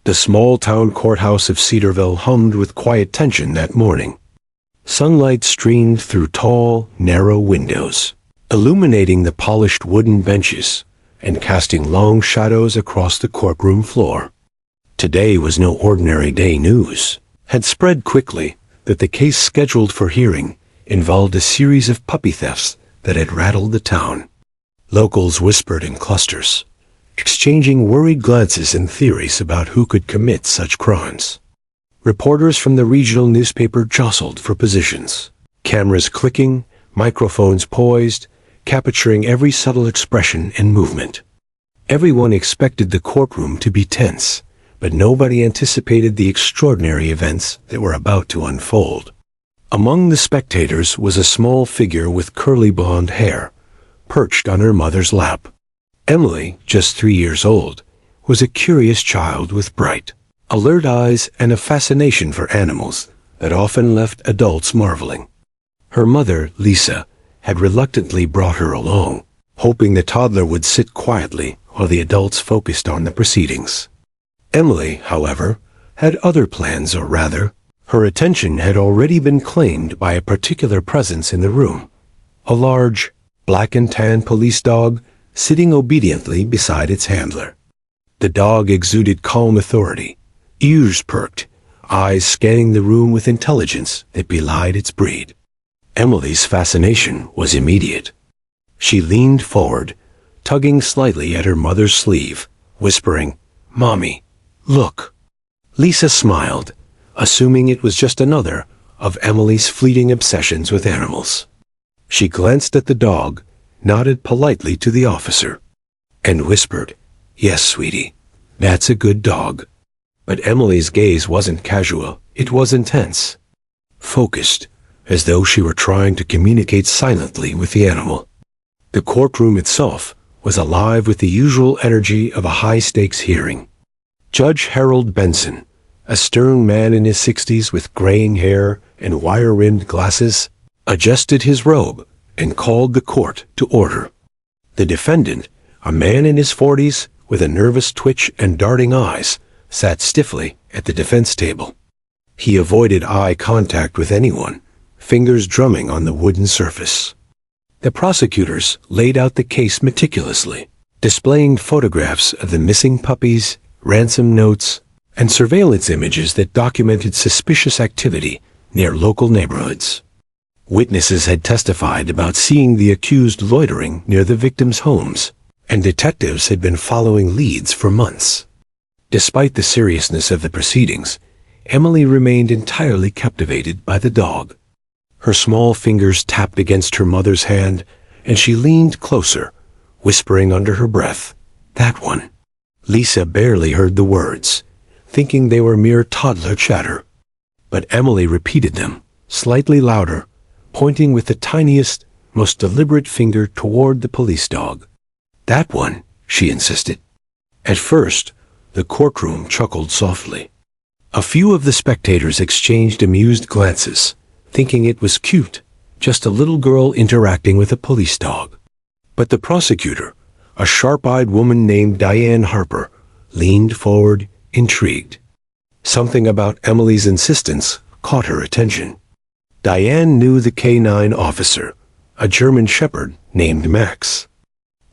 The small-town courthouse of Cedarville hummed with quiet tension that morning. Sunlight streamed through tall, narrow windows, illuminating the polished wooden benches and casting long shadows across the courtroom floor. Today was no ordinary day. News had spread quickly that the case scheduled for hearing involved a series of puppy thefts that had rattled the town. Locals whispered in clusters, exchanging worried glances and theories about who could commit such crimes. Reporters from the regional newspaper jostled for positions, cameras clicking, microphones poised, capturing every subtle expression and movement. Everyone expected the courtroom to be tense, but nobody anticipated the extraordinary events that were about to unfold. Among the spectators was a small figure with curly blonde hair, perched on her mother's lap. Emily, just 3 years old, was a curious child with bright, alert eyes and a fascination for animals that often left adults marveling. Her mother, Lisa, had reluctantly brought her along, hoping the toddler would sit quietly while the adults focused on the proceedings. Emily, however, had other plans, or rather, her attention had already been claimed by a particular presence in the room, a large, black and tan police dog sitting obediently beside its handler. The dog exuded calm authority, ears perked, eyes scanning the room with intelligence that belied its breed. Emily's fascination was immediate. She leaned forward, tugging slightly at her mother's sleeve, whispering, "Mommy, look." Lisa smiled, assuming it was just another of Emily's fleeting obsessions with animals. She glanced at the dog, nodded politely to the officer, and whispered, "Yes, sweetie, that's a good dog." But Emily's gaze wasn't casual, it was intense, focused, as though she were trying to communicate silently with the animal. The courtroom itself was alive with the usual energy of a high-stakes hearing. Judge Harold Benson, a stern man in his 60s with graying hair and wire-rimmed glasses, adjusted his robe and called the court to order. The defendant, a man in his 40s with a nervous twitch and darting eyes, sat stiffly at the defense table. He avoided eye contact with anyone, fingers drumming on the wooden surface. The prosecutors laid out the case meticulously, displaying photographs of the missing puppies, ransom notes, and surveillance images that documented suspicious activity near local neighborhoods. Witnesses had testified about seeing the accused loitering near the victims' homes, and detectives had been following leads for months. Despite the seriousness of the proceedings, Emily remained entirely captivated by the dog. Her small fingers tapped against her mother's hand, and she leaned closer, whispering under her breath, "That one." Lisa barely heard the words, thinking they were mere toddler chatter. But Emily repeated them, slightly louder, pointing with the tiniest, most deliberate finger toward the police dog. "That one," she insisted. At first, the courtroom chuckled softly. A few of the spectators exchanged amused glances, thinking it was cute, just a little girl interacting with a police dog. But the prosecutor, a sharp-eyed woman named Diane Harper, leaned forward, intrigued. Something about Emily's insistence caught her attention. Diane knew the K-9 officer, a German shepherd named Max,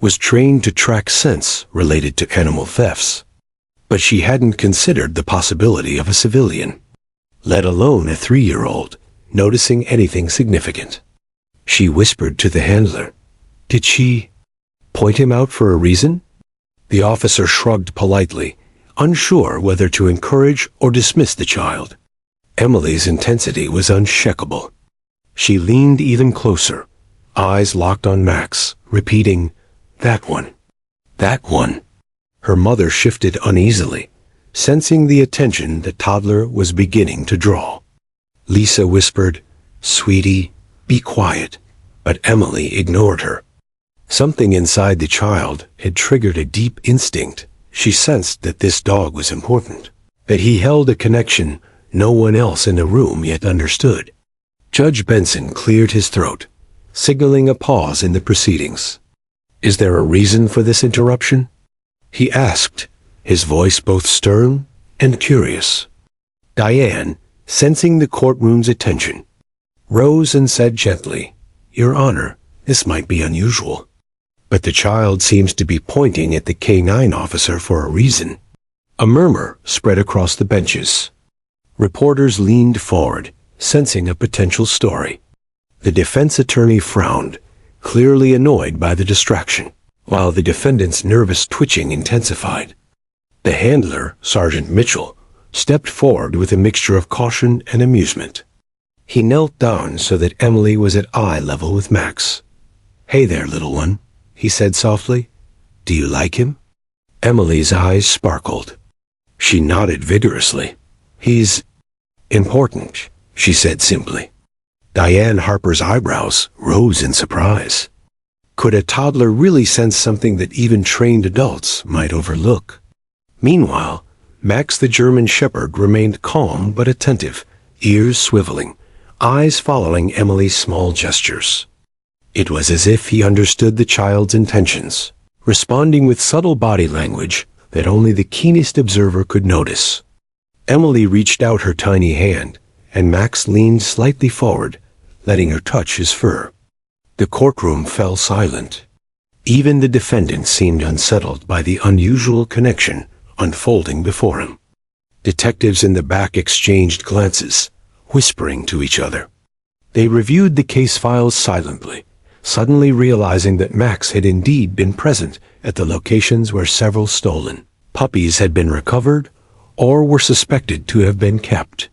was trained to track scents related to animal thefts. But she hadn't considered the possibility of a civilian, let alone a 3-year-old, noticing anything significant. She whispered to the handler, "Did she point him out for a reason?" The officer shrugged politely, unsure whether to encourage or dismiss the child. Emily's intensity was unshakable. She leaned even closer, eyes locked on Max, repeating, "That one. That one." Her mother shifted uneasily, sensing the attention the toddler was beginning to draw. Lisa whispered, "Sweetie, be quiet," but Emily ignored her. Something inside the child had triggered a deep instinct. She sensed that this dog was important, that he held a connection no one else in the room yet understood. Judge Benson cleared his throat, signaling a pause in the proceedings. "Is there a reason for this interruption?" he asked, his voice both stern and curious. Diane, sensing the courtroom's attention, rose and said gently, "Your Honor, this might be unusual, but the child seems to be pointing at the K-9 officer for a reason." A murmur spread across the benches. Reporters leaned forward, sensing a potential story. The defense attorney frowned, clearly annoyed by the distraction, while the defendant's nervous twitching intensified. The handler, Sergeant Mitchell, stepped forward with a mixture of caution and amusement. He knelt down so that Emily was at eye level with Max. "Hey there, little one," he said softly. "Do you like him?" Emily's eyes sparkled. She nodded vigorously. "He's important," she said simply. Diane Harper's eyebrows rose in surprise. Could a toddler really sense something that even trained adults might overlook? Meanwhile, Max the German Shepherd remained calm but attentive, ears swiveling, eyes following Emily's small gestures. It was as if he understood the child's intentions, responding with subtle body language that only the keenest observer could notice. Emily reached out her tiny hand, and Max leaned slightly forward, letting her touch his fur. The courtroom fell silent. Even the defendant seemed unsettled by the unusual connection unfolding before him. Detectives in the back exchanged glances, whispering to each other. They reviewed the case files silently, suddenly realizing that Max had indeed been present at the locations where several stolen puppies had been recovered or were suspected to have been kept.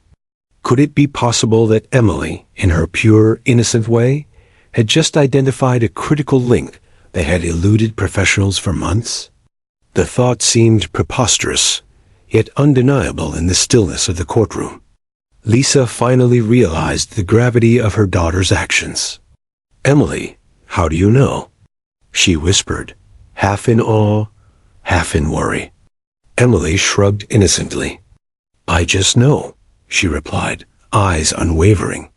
Could it be possible that Emily, in her pure, innocent way, had just identified a critical link that had eluded professionals for months? The thought seemed preposterous, yet undeniable in the stillness of the courtroom. Lisa finally realized the gravity of her daughter's actions. "Emily, how do you know?" she whispered, half in awe, half in worry. Emily shrugged innocently. "I just know," she replied, eyes unwavering.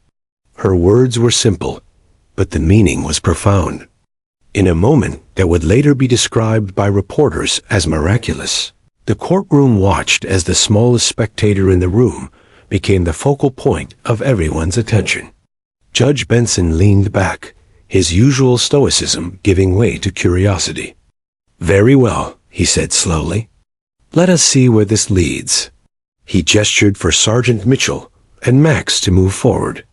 Her words were simple, but the meaning was profound. In a moment that would later be described by reporters as miraculous, the courtroom watched as the smallest spectator in the room became the focal point of everyone's attention. Judge Benson leaned back, his usual stoicism giving way to curiosity. "Very well," he said slowly. "Let us see where this leads." He gestured for Sergeant Mitchell and Max to move forward.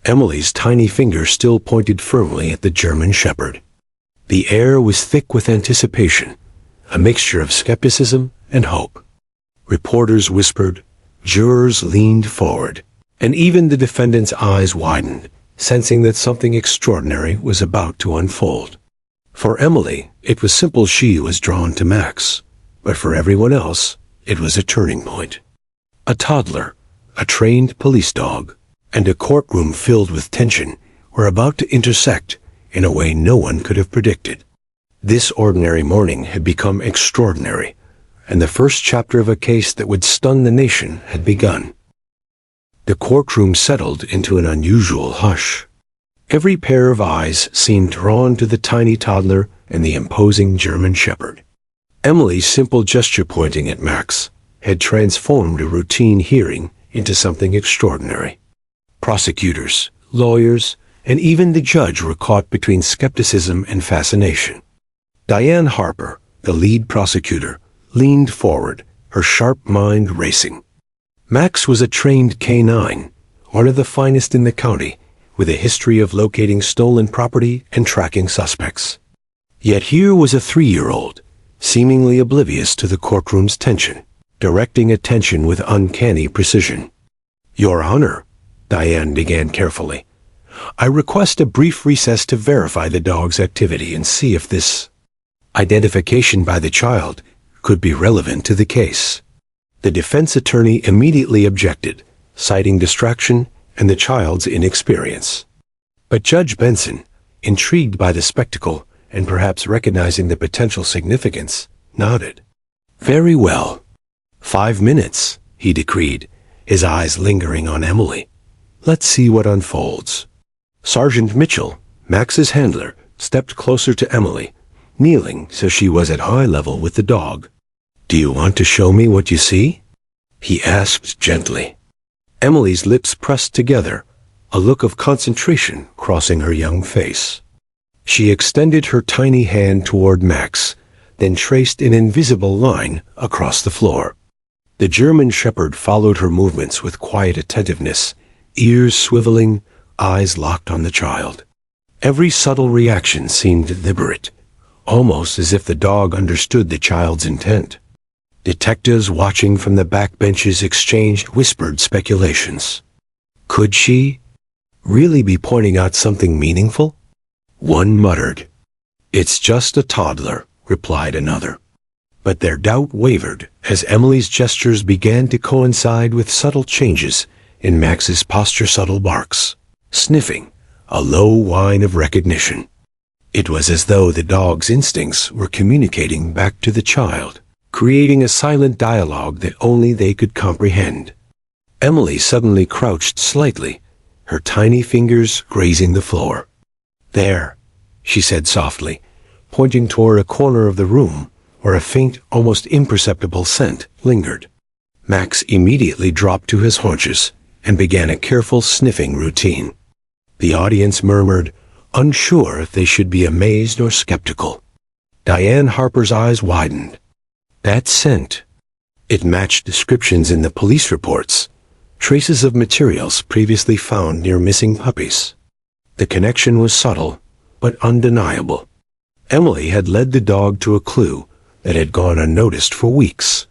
Emily's tiny finger still pointed firmly at the German Shepherd. The air was thick with anticipation, a mixture of skepticism and hope. Reporters whispered, jurors leaned forward, and even the defendant's eyes widened, sensing that something extraordinary was about to unfold. For Emily, it was simple she was drawn to Max, but for everyone else, it was a turning point. A toddler, a trained police dog, and a courtroom filled with tension were about to intersect in a way no one could have predicted. This ordinary morning had become extraordinary, and the first chapter of a case that would stun the nation had begun. The courtroom settled into an unusual hush. Every pair of eyes seemed drawn to the tiny toddler and the imposing German Shepherd. Emily's simple gesture pointing at Max had transformed a routine hearing into something extraordinary. Prosecutors, lawyers, and even the judge were caught between skepticism and fascination. Diane Harper, the lead prosecutor, leaned forward, her sharp mind racing. Max was a trained K-9, one of the finest in the county, with a history of locating stolen property and tracking suspects. Yet here was a 3-year-old, seemingly oblivious to the courtroom's tension, directing attention with uncanny precision. "Your Honor," Diane began carefully, "I request a brief recess to verify the dog's activity and see if this identification by the child could be relevant to the case." The defense attorney immediately objected, citing distraction and the child's inexperience. But Judge Benson, intrigued by the spectacle and perhaps recognizing the potential significance, nodded. "Very well. 5 minutes," he decreed, his eyes lingering on Emily. "Let's see what unfolds." Sergeant Mitchell, Max's handler, stepped closer to Emily, kneeling so she was at eye level with the dog. "Do you want to show me what you see?" he asked gently. Emily's lips pressed together, a look of concentration crossing her young face. She extended her tiny hand toward Max, then traced an invisible line across the floor. The German shepherd followed her movements with quiet attentiveness, ears swiveling, eyes locked on the child. Every subtle reaction seemed deliberate, almost as if the dog understood the child's intent. Detectives watching from the back benches exchanged whispered speculations. Could she really be pointing out something meaningful? One muttered. "It's just a toddler," replied another. But their doubt wavered as Emily's gestures began to coincide with subtle changes in Max's posture, subtle barks, sniffing, a low whine of recognition. It was as though the dog's instincts were communicating back to the child, creating a silent dialogue that only they could comprehend. Emily suddenly crouched slightly, her tiny fingers grazing the floor. "There," she said softly, pointing toward a corner of the room where a faint, almost imperceptible scent lingered. Max immediately dropped to his haunches and began a careful sniffing routine. The audience murmured, unsure if they should be amazed or skeptical. Diane Harper's eyes widened. That scent. It matched descriptions in the police reports, traces of materials previously found near missing puppies. The connection was subtle, but undeniable. Emily had led the dog to a clue that had gone unnoticed for weeks.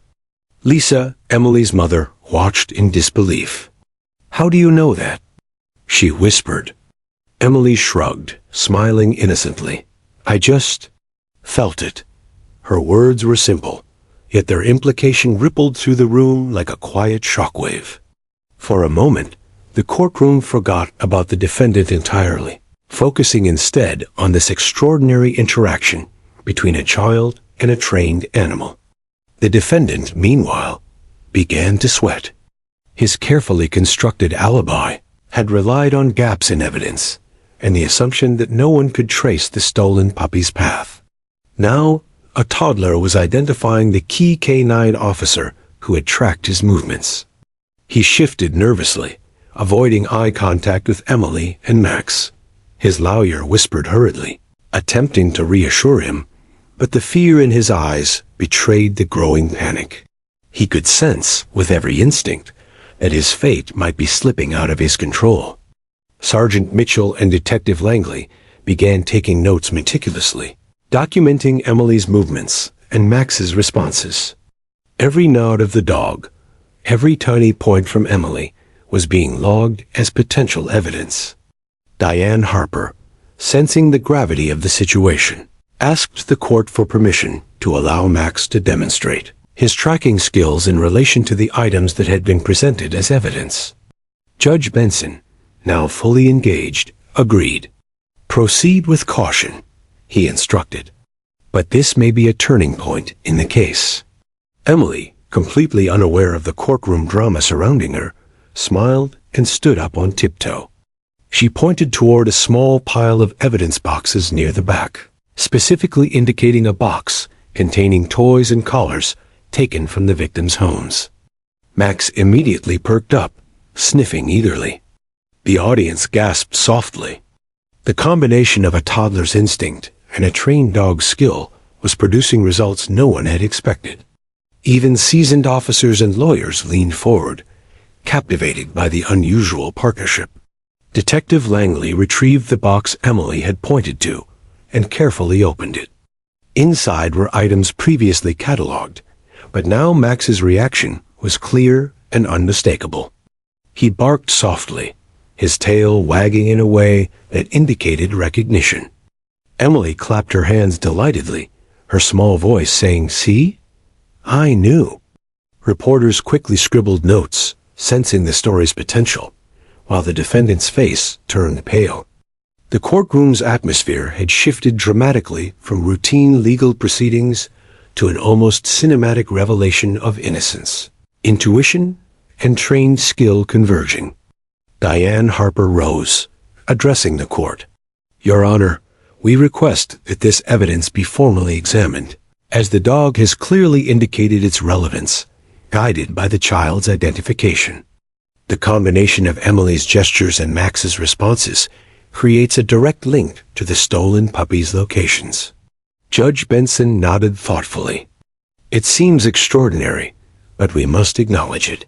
Lisa, Emily's mother, watched in disbelief. "How do you know that?" she whispered. Emily shrugged, smiling innocently. "I just felt it." Her words were simple, yet their implication rippled through the room like a quiet shockwave. For a moment, the courtroom forgot about the defendant entirely, focusing instead on this extraordinary interaction between a child and a trained animal. The defendant, meanwhile, began to sweat. His carefully constructed alibi had relied on gaps in evidence and the assumption that no one could trace the stolen puppy's path. Now, a toddler was identifying the key canine officer who had tracked his movements. He shifted nervously, avoiding eye contact with Emily and Max. His lawyer whispered hurriedly, attempting to reassure him, but the fear in his eyes betrayed the growing panic. He could sense, with every instinct, that his fate might be slipping out of his control. Sergeant Mitchell and Detective Langley began taking notes meticulously, documenting Emily's movements and Max's responses. Every nod of the dog, every tiny point from Emily, was being logged as potential evidence. Diane Harper, sensing the gravity of the situation, asked the court for permission to allow Max to demonstrate his tracking skills in relation to the items that had been presented as evidence. Judge Benson, now fully engaged, agreed. "Proceed with caution," he instructed. "But this may be a turning point in the case." Emily, completely unaware of the courtroom drama surrounding her, smiled and stood up on tiptoe. She pointed toward a small pile of evidence boxes near the back, specifically indicating a box containing toys and collars taken from the victims' homes. Max immediately perked up, sniffing eagerly. The audience gasped softly. The combination of a toddler's instinct and a trained dog's skill was producing results no one had expected. Even seasoned officers and lawyers leaned forward, captivated by the unusual partnership. Detective Langley retrieved the box Emily had pointed to and carefully opened it. Inside were items previously catalogued, but now Max's reaction was clear and unmistakable. He barked softly, his tail wagging in a way that indicated recognition. Emily clapped her hands delightedly, her small voice saying, "See? I knew." Reporters quickly scribbled notes, sensing the story's potential, while the defendant's face turned pale. The courtroom's atmosphere had shifted dramatically from routine legal proceedings to an almost cinematic revelation of innocence, intuition, and trained skill converging. Diane Harper rose, addressing the court. "Your Honor, we request that this evidence be formally examined, as the dog has clearly indicated its relevance, guided by the child's identification. The combination of Emily's gestures and Max's responses creates a direct link to the stolen puppy's locations. Judge Benson nodded thoughtfully. It seems extraordinary, but we must acknowledge it.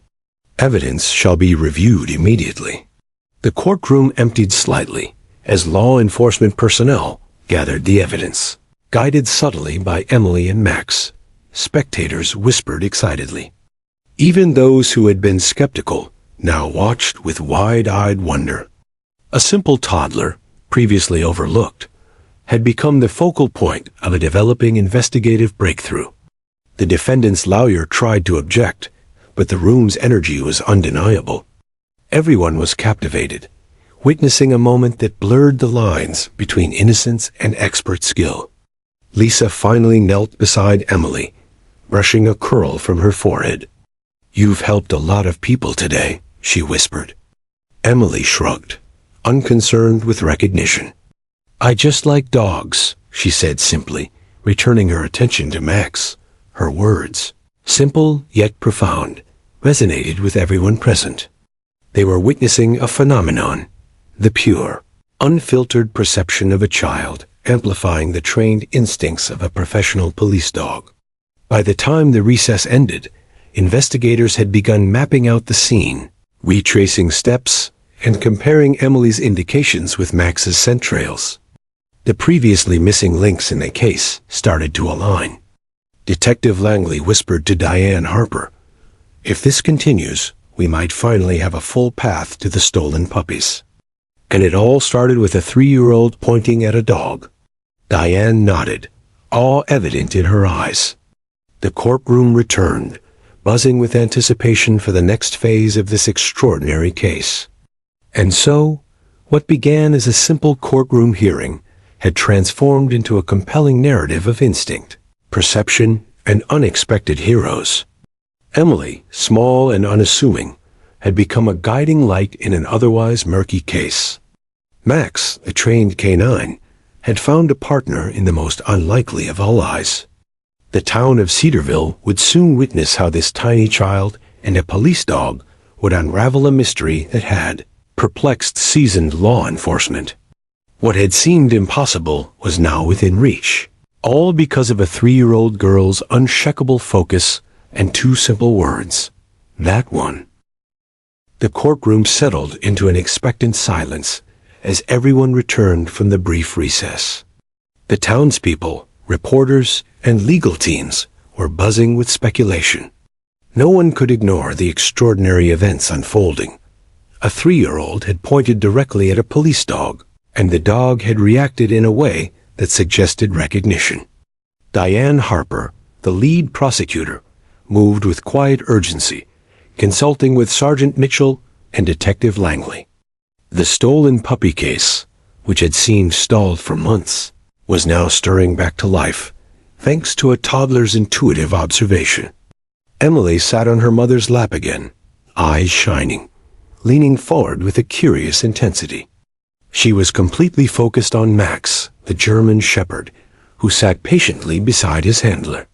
Evidence shall be reviewed immediately. The courtroom emptied slightly as law enforcement personnel gathered the evidence. Guided subtly by Emily and Max, spectators whispered excitedly. Even those who had been skeptical now watched with wide-eyed wonder. A simple toddler, previously overlooked, had become the focal point of a developing investigative breakthrough. The defendant's lawyer tried to object, but the room's energy was undeniable. Everyone was captivated, witnessing a moment that blurred the lines between innocence and expert skill. Lisa finally knelt beside Emily, brushing a curl from her forehead. "You've helped a lot of people today," she whispered. Emily shrugged, unconcerned with recognition. "I just like dogs," she said simply, returning her attention to Max. Her words, simple yet profound, resonated with everyone present. They were witnessing a phenomenon, the pure, unfiltered perception of a child, amplifying the trained instincts of a professional police dog. By the time the recess ended, investigators had begun mapping out the scene, retracing steps, and comparing Emily's indications with Max's scent trails. The previously missing links in the case started to align. Detective Langley whispered to Diane Harper, "If this continues, we might finally have a full path to the stolen puppies." And it all started with a 3-year-old pointing at a dog. Diane nodded, awe evident in her eyes. The courtroom returned, buzzing with anticipation for the next phase of this extraordinary case. And so, what began as a simple courtroom hearing had transformed into a compelling narrative of instinct, perception, and unexpected heroes. Emily, small and unassuming, had become a guiding light in an otherwise murky case. Max, a trained canine, had found a partner in the most unlikely of allies. The town of Cedarville would soon witness how this tiny child and a police dog would unravel a mystery that had perplexed seasoned law enforcement. What had seemed impossible was now within reach, all because of a 3-year-old girl's unshakable focus and 2 simple words, "That one." The courtroom settled into an expectant silence as everyone returned from the brief recess. The townspeople, reporters, and legal teams were buzzing with speculation. No one could ignore the extraordinary events unfolding. A 3-year-old had pointed directly at a police dog, and the dog had reacted in a way that suggested recognition. Diane Harper, the lead prosecutor, moved with quiet urgency, consulting with Sergeant Mitchell and Detective Langley. The stolen puppy case, which had seemed stalled for months, was now stirring back to life, thanks to a toddler's intuitive observation. Emily sat on her mother's lap again, eyes shining, leaning forward with a curious intensity. She was completely focused on Max, the German shepherd, who sat patiently beside his handler.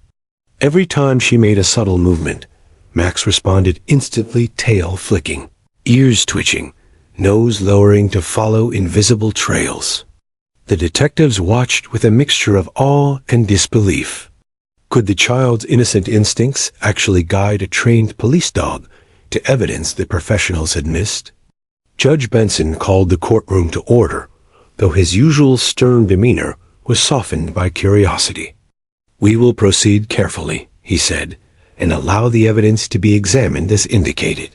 Every time she made a subtle movement, Max responded instantly, tail flicking, ears twitching, nose lowering to follow invisible trails. The detectives watched with a mixture of awe and disbelief. Could the child's innocent instincts actually guide a trained police dog to evidence the professionals had missed? Judge Benson called the courtroom to order, though his usual stern demeanor was softened by curiosity. "We will proceed carefully," he said, "and allow the evidence to be examined as indicated."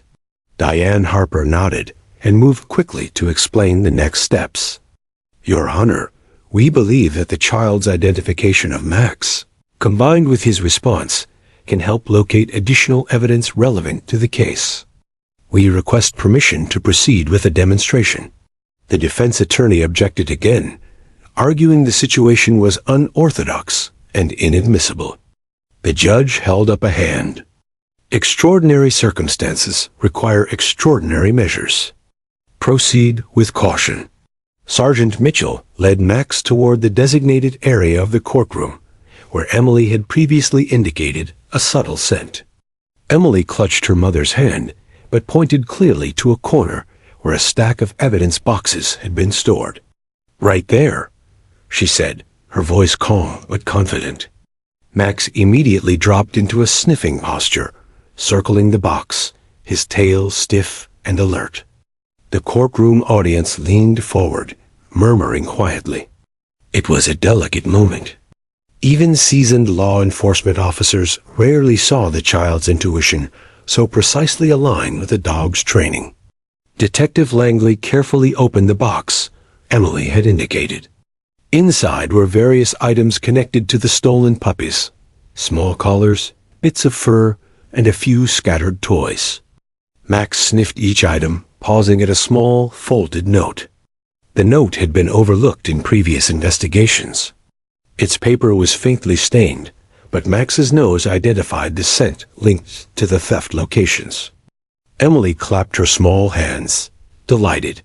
Diane Harper nodded and moved quickly to explain the next steps. "Your Honor, we believe that the child's identification of Max, combined with his response, can help locate additional evidence relevant to the case. We request permission to proceed with a demonstration." The defense attorney objected again, arguing the situation was unorthodox and inadmissible. The judge held up a hand. Extraordinary circumstances require extraordinary measures. Proceed with caution. Sergeant Mitchell led Max toward the designated area of the courtroom, where Emily had previously indicated a subtle scent. Emily clutched her mother's hand, but pointed clearly to a corner where a stack of evidence boxes had been stored. "Right there," she said, her voice calm but confident. Max immediately dropped into a sniffing posture, circling the box, his tail stiff and alert. The courtroom audience leaned forward, murmuring quietly. It was a delicate moment. Even seasoned law enforcement officers rarely saw the child's intuition so precisely aligned with the dog's training. Detective Langley carefully opened the box Emily had indicated. Inside were various items connected to the stolen puppies, small collars, bits of fur, and a few scattered toys. Max sniffed each item, pausing at a small, folded note. The note had been overlooked in previous investigations. Its paper was faintly stained, but Max's nose identified the scent linked to the theft locations. Emily clapped her small hands, delighted.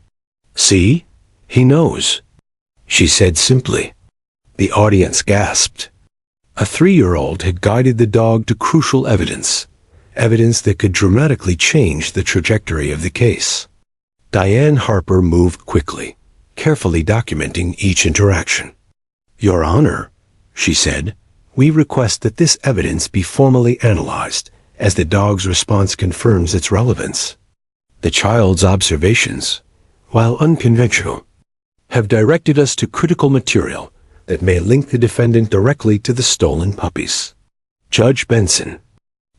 "See? He knows," she said simply. The audience gasped. A 3-year-old had guided the dog to crucial evidence that could dramatically change the trajectory of the case. Diane Harper moved quickly, carefully documenting each interaction. "Your Honor," she said, "we request that this evidence be formally analyzed, as the dog's response confirms its relevance. The child's observations, while unconventional, have directed us to critical material that may link the defendant directly to the stolen puppies." Judge Benson,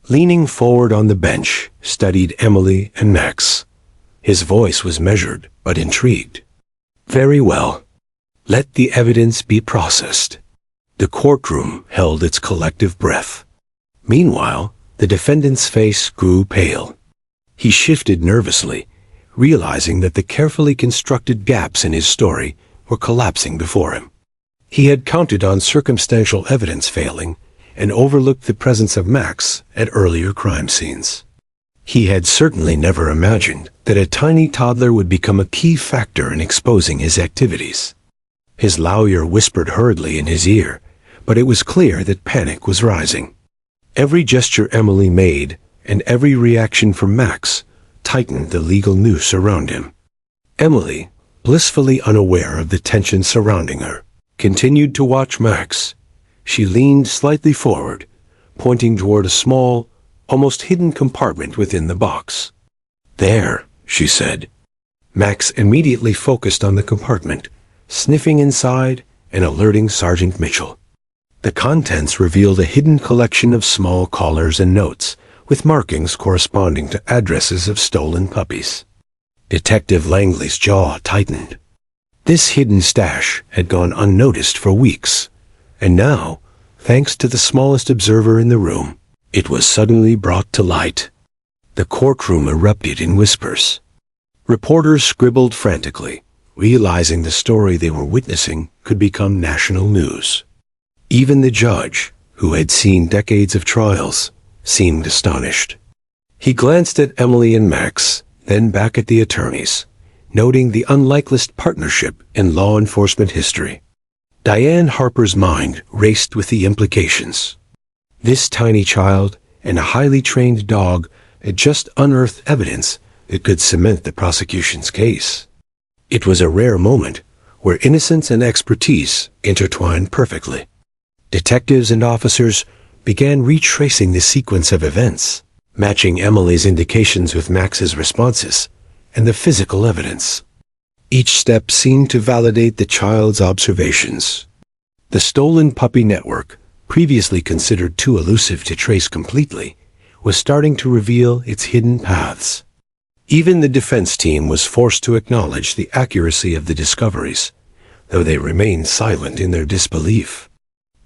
leaning forward on the bench, studied Emily and Max. His voice was measured but intrigued. "Very well. Let the evidence be processed." The courtroom held its collective breath. Meanwhile, the defendant's face grew pale. He shifted nervously, realizing that the carefully constructed gaps in his story were collapsing before him. He had counted on circumstantial evidence failing and overlooked the presence of Max at earlier crime scenes. He had certainly never imagined that a tiny toddler would become a key factor in exposing his activities. His lawyer whispered hurriedly in his ear, but it was clear that panic was rising. Every gesture Emily made and every reaction from Max tightened the legal noose around him. Emily, blissfully unaware of the tension surrounding her, continued to watch Max. She leaned slightly forward, pointing toward a small, almost hidden compartment within the box. "There," she said. Max immediately focused on the compartment, sniffing inside and alerting Sergeant Mitchell. The contents revealed a hidden collection of small collars and notes, with markings corresponding to addresses of stolen puppies. Detective Langley's jaw tightened. This hidden stash had gone unnoticed for weeks, and now, thanks to the smallest observer in the room, it was suddenly brought to light. The courtroom erupted in whispers. Reporters scribbled frantically, realizing the story they were witnessing could become national news. Even the judge, who had seen decades of trials, seemed astonished. He glanced at Emily and Max, then back at the attorneys, noting the unlikeliest partnership in law enforcement history. Diane Harper's mind raced with the implications. This tiny child and a highly trained dog had just unearthed evidence that could cement the prosecution's case. It was a rare moment where innocence and expertise intertwined perfectly. Detectives and officers began retracing the sequence of events, matching Emily's indications with Max's responses and the physical evidence. Each step seemed to validate the child's observations. The stolen puppy network, previously considered too elusive to trace completely, was starting to reveal its hidden paths. Even the defense team was forced to acknowledge the accuracy of the discoveries, though they remained silent in their disbelief.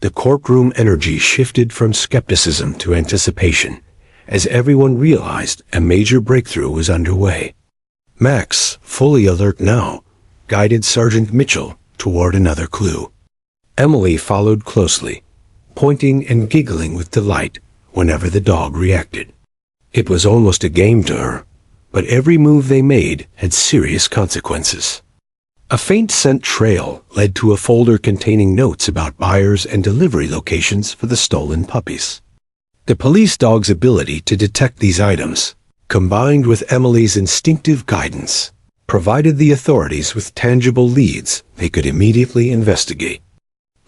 The courtroom energy shifted from skepticism to anticipation, as everyone realized a major breakthrough was underway. Max, fully alert now, guided Sergeant Mitchell toward another clue. Emily followed closely, pointing and giggling with delight whenever the dog reacted. It was almost a game to her, but every move they made had serious consequences. A faint scent trail led to a folder containing notes about buyers and delivery locations for the stolen puppies. The police dog's ability to detect these items, combined with Emily's instinctive guidance, provided the authorities with tangible leads they could immediately investigate.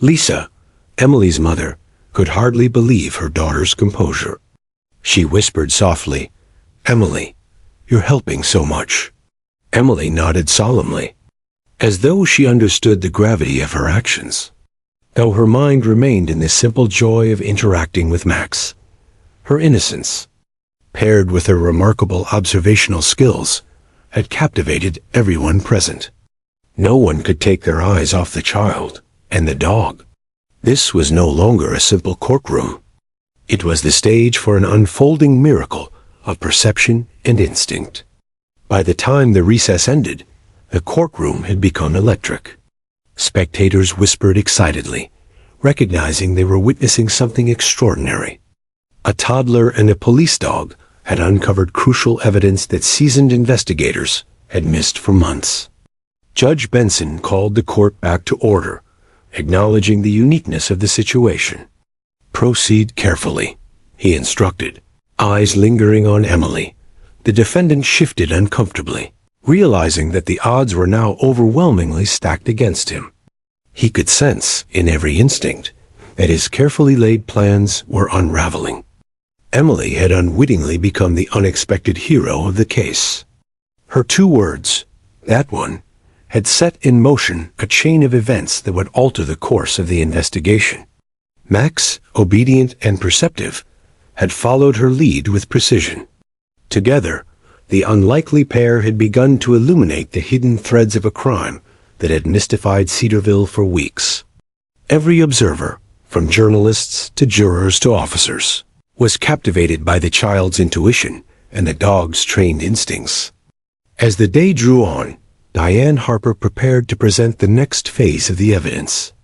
Lisa, Emily's mother, could hardly believe her daughter's composure. She whispered softly, "Emily, you're helping so much." Emily nodded solemnly, as though she understood the gravity of her actions, though her mind remained in the simple joy of interacting with Max. Her innocence, paired with her remarkable observational skills, had captivated everyone present. No one could take their eyes off the child and the dog. This was no longer a simple courtroom. It was the stage for an unfolding miracle of perception and instinct. By the time the recess ended, the courtroom had become electric. Spectators whispered excitedly, recognizing they were witnessing something extraordinary. A toddler and a police dog had uncovered crucial evidence that seasoned investigators had missed for months. Judge Benson called the court back to order, acknowledging the uniqueness of the situation. "Proceed carefully," he instructed, eyes lingering on Emily. The defendant shifted uncomfortably, realizing that the odds were now overwhelmingly stacked against him. He could sense, in every instinct, that his carefully laid plans were unraveling. Emily had unwittingly become the unexpected hero of the case. Her two words, "that one," had set in motion a chain of events that would alter the course of the investigation. Max, obedient and perceptive, had followed her lead with precision. Together, the unlikely pair had begun to illuminate the hidden threads of a crime that had mystified Cedarville for weeks. Every observer, from journalists to jurors to officers, was captivated by the child's intuition and the dog's trained instincts. As the day drew on, Diane Harper prepared to present the next phase of the evidence.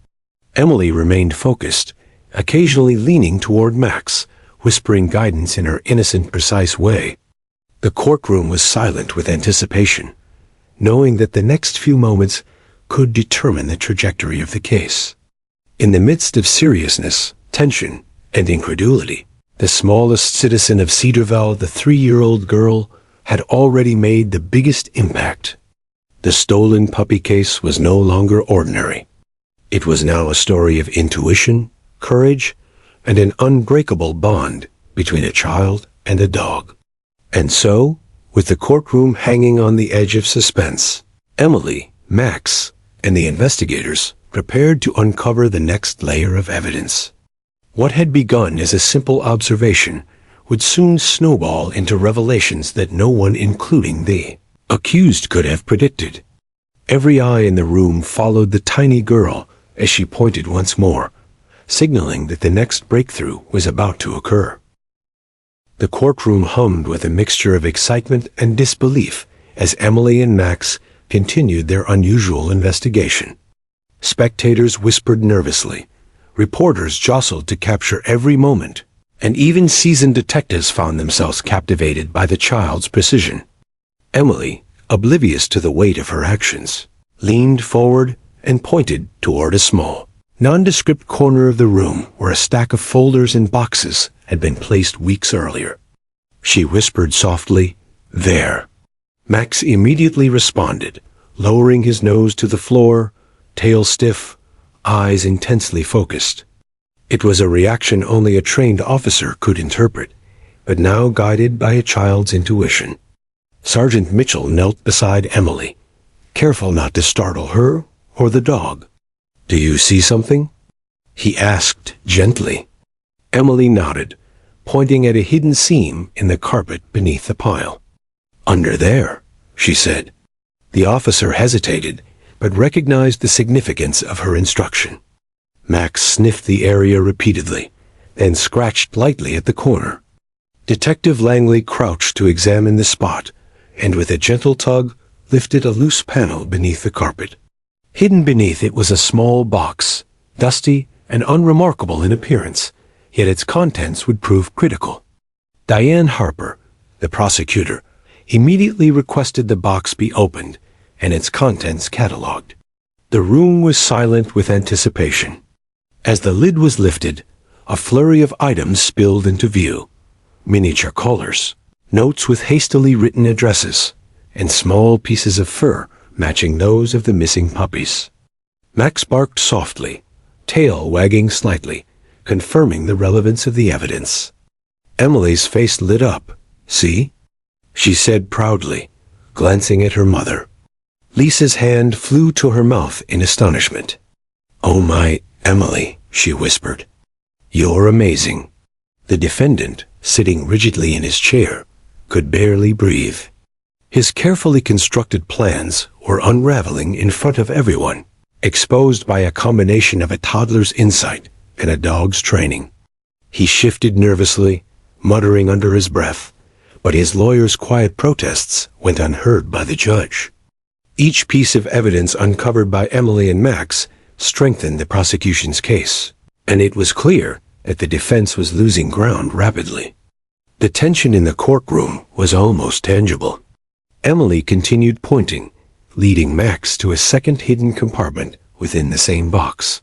Emily remained focused, occasionally leaning toward Max, whispering guidance in her innocent, precise way. The courtroom was silent with anticipation, knowing that the next few moments could determine the trajectory of the case. In the midst of seriousness, tension, and incredulity, the smallest citizen of Cedarville, the 3-year-old girl, had already made the biggest impact. The stolen puppy case was no longer ordinary. It was now a story of intuition, courage, and an unbreakable bond between a child and a dog. And so, with the courtroom hanging on the edge of suspense, Emily, Max, and the investigators prepared to uncover the next layer of evidence. What had begun as a simple observation would soon snowball into revelations that no one, including the accused, could have predicted. Every eye in the room followed the tiny girl as she pointed once more, signaling that the next breakthrough was about to occur. The courtroom hummed with a mixture of excitement and disbelief as Emily and Max continued their unusual investigation. Spectators whispered nervously, reporters jostled to capture every moment, and even seasoned detectives found themselves captivated by the child's precision. Emily, oblivious to the weight of her actions, leaned forward and pointed toward a small, nondescript corner of the room where a stack of folders and boxes had been placed weeks earlier. She whispered softly, "There." Max immediately responded, lowering his nose to the floor, tail stiff, eyes intensely focused. It was a reaction only a trained officer could interpret, but now guided by a child's intuition. Sergeant Mitchell knelt beside Emily, careful not to startle her or the dog. "Do you see something?" he asked gently. Emily nodded, pointing at a hidden seam in the carpet beneath the pile. "Under there," she said. The officer hesitated, but recognized the significance of her instruction. Max sniffed the area repeatedly, then scratched lightly at the corner. Detective Langley crouched to examine the spot, and with a gentle tug, lifted a loose panel beneath the carpet. Hidden beneath it was a small box, dusty and unremarkable in appearance, yet its contents would prove critical. Diane Harper, the prosecutor, immediately requested the box be opened and its contents catalogued. The room was silent with anticipation. As the lid was lifted, a flurry of items spilled into view. Miniature collars, notes with hastily written addresses, and small pieces of fur matching those of the missing puppies. Max barked softly, tail wagging slightly, confirming the relevance of the evidence. Emily's face lit up. "See?" she said proudly, glancing at her mother. Lisa's hand flew to her mouth in astonishment. "Oh my, Emily," she whispered. "You're amazing." The defendant, sitting rigidly in his chair, could barely breathe. His carefully constructed plans were unraveling in front of everyone, exposed by a combination of a toddler's insight and a dog's training. He shifted nervously, muttering under his breath, but his lawyer's quiet protests went unheard by the judge. Each piece of evidence uncovered by Emily and Max strengthened the prosecution's case, and it was clear that the defense was losing ground rapidly. The tension in the courtroom was almost tangible. Emily continued pointing, leading Max to a second hidden compartment within the same box.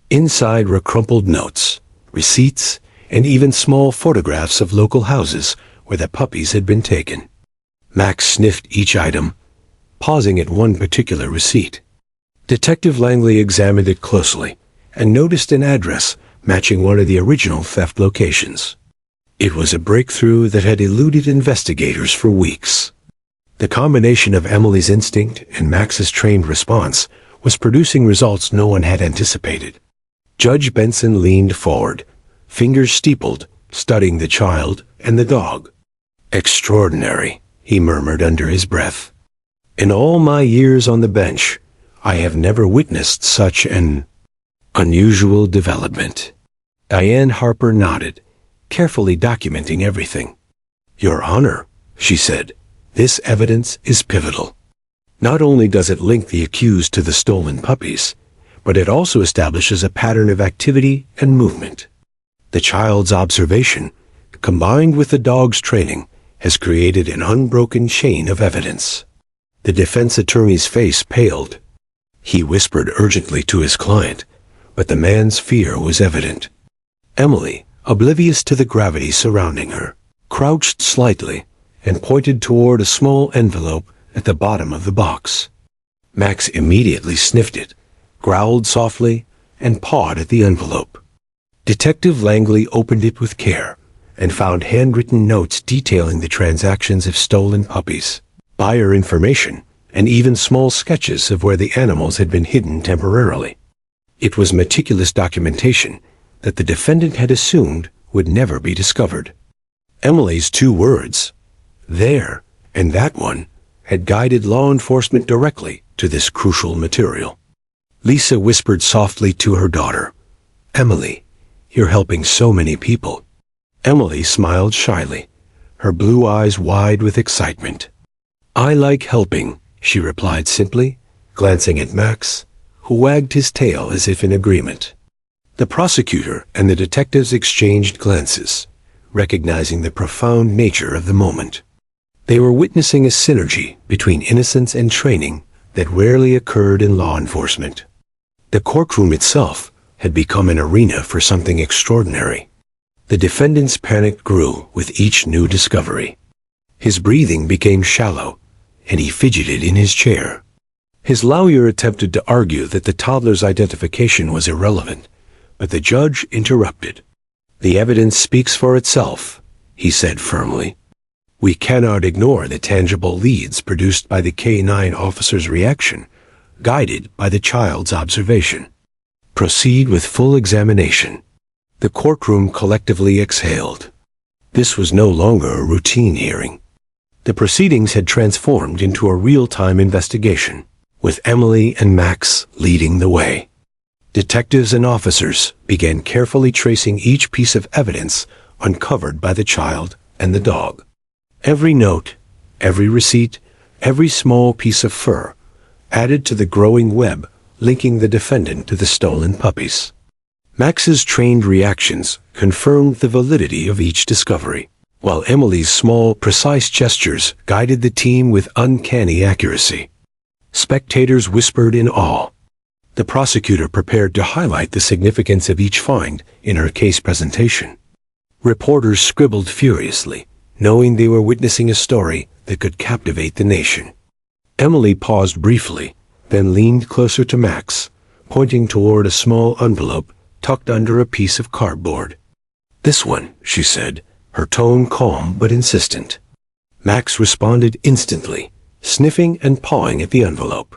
Inside were crumpled notes, receipts, and even small photographs of local houses where the puppies had been taken. Max sniffed each item, pausing at one particular receipt. Detective Langley examined it closely and noticed an address matching one of the original theft locations. It was a breakthrough that had eluded investigators for weeks. The combination of Emily's instinct and Max's trained response was producing results no one had anticipated. Judge Benson leaned forward, fingers steepled, studying the child and the dog. "Extraordinary," he murmured under his breath. "In all my years on the bench, I have never witnessed such an unusual development." Diane Harper nodded, carefully documenting everything. "Your Honor," she said, "this evidence is pivotal. Not only does it link the accused to the stolen puppies, but it also establishes a pattern of activity and movement. The child's observation, combined with the dog's training, has created an unbroken chain of evidence." The defense attorney's face paled. He whispered urgently to his client, but the man's fear was evident. Emily, oblivious to the gravity surrounding her, crouched slightly and pointed toward a small envelope at the bottom of the box. Max immediately sniffed it, growled softly, and pawed at the envelope. Detective Langley opened it with care and found handwritten notes detailing the transactions of stolen puppies, buyer information, and even small sketches of where the animals had been hidden temporarily. It was meticulous documentation that the defendant had assumed would never be discovered. Emily's two words, "there" and "that one," had guided law enforcement directly to this crucial material. Lisa whispered softly to her daughter, "Emily, you're helping so many people." Emily smiled shyly, her blue eyes wide with excitement. "I like helping," she replied simply, glancing at Max, who wagged his tail as if in agreement. The prosecutor and the detectives exchanged glances, recognizing the profound nature of the moment. They were witnessing a synergy between innocence and training that rarely occurred in law enforcement. The courtroom itself had become an arena for something extraordinary. The defendant's panic grew with each new discovery. His breathing became shallow, and he fidgeted in his chair. His lawyer attempted to argue that the toddler's identification was irrelevant, but the judge interrupted. "The evidence speaks for itself," he said firmly. "We cannot ignore the tangible leads produced by the K-9 officer's reaction, guided by the child's observation. Proceed with full examination." The courtroom collectively exhaled. This was no longer a routine hearing. The proceedings had transformed into a real-time investigation, with Emily and Max leading the way. Detectives and officers began carefully tracing each piece of evidence uncovered by the child and the dog. Every note, every receipt, every small piece of fur added to the growing web linking the defendant to the stolen puppies. Max's trained reactions confirmed the validity of each discovery, while Emily's small, precise gestures guided the team with uncanny accuracy. Spectators whispered in awe. The prosecutor prepared to highlight the significance of each find in her case presentation. Reporters scribbled furiously, knowing they were witnessing a story that could captivate the nation. Emily paused briefly, then leaned closer to Max, pointing toward a small envelope tucked under a piece of cardboard. "This one," she said, her tone calm but insistent. Max responded instantly, sniffing and pawing at the envelope.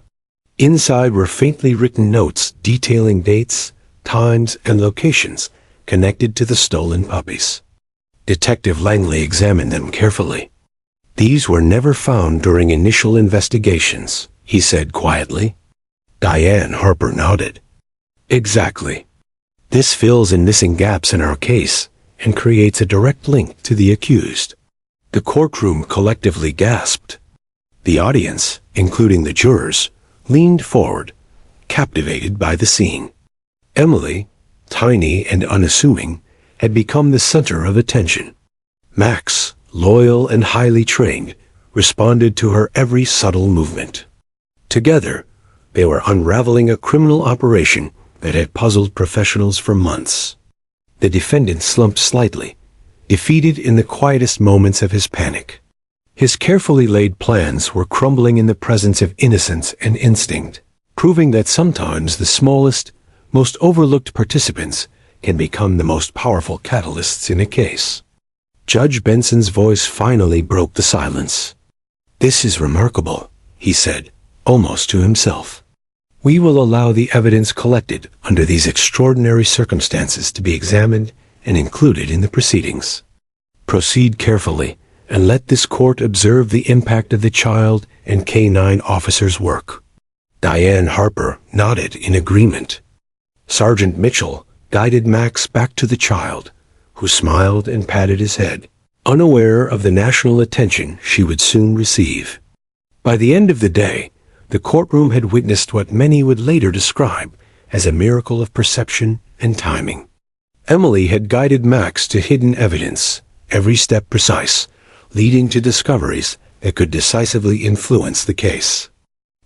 Inside were faintly written notes detailing dates, times, and locations connected to the stolen puppies. Detective Langley examined them carefully. "These were never found during initial investigations," he said quietly. Diane Harper nodded. "Exactly. This fills in missing gaps in our case and creates a direct link to the accused." The courtroom collectively gasped. The audience, including the jurors, leaned forward, captivated by the scene. Emily, tiny and unassuming, had become the center of attention. Max, loyal and highly trained, responded to her every subtle movement. Together, they were unraveling a criminal operation that had puzzled professionals for months. The defendant slumped slightly, defeated in the quietest moments of his panic. His carefully laid plans were crumbling in the presence of innocence and instinct, proving that sometimes the smallest, most overlooked participants can become the most powerful catalysts in a case. Judge Benson's voice finally broke the silence. "This is remarkable," he said, almost to himself. "We will allow the evidence collected under these extraordinary circumstances to be examined and included in the proceedings. Proceed carefully, and let this court observe the impact of the child and K-9 officer's work." Diane Harper nodded in agreement. Sergeant Mitchell guided Max back to the child, who smiled and patted his head, unaware of the national attention she would soon receive. By the end of the day, the courtroom had witnessed what many would later describe as a miracle of perception and timing. Emily had guided Max to hidden evidence, every step precise, leading to discoveries that could decisively influence the case.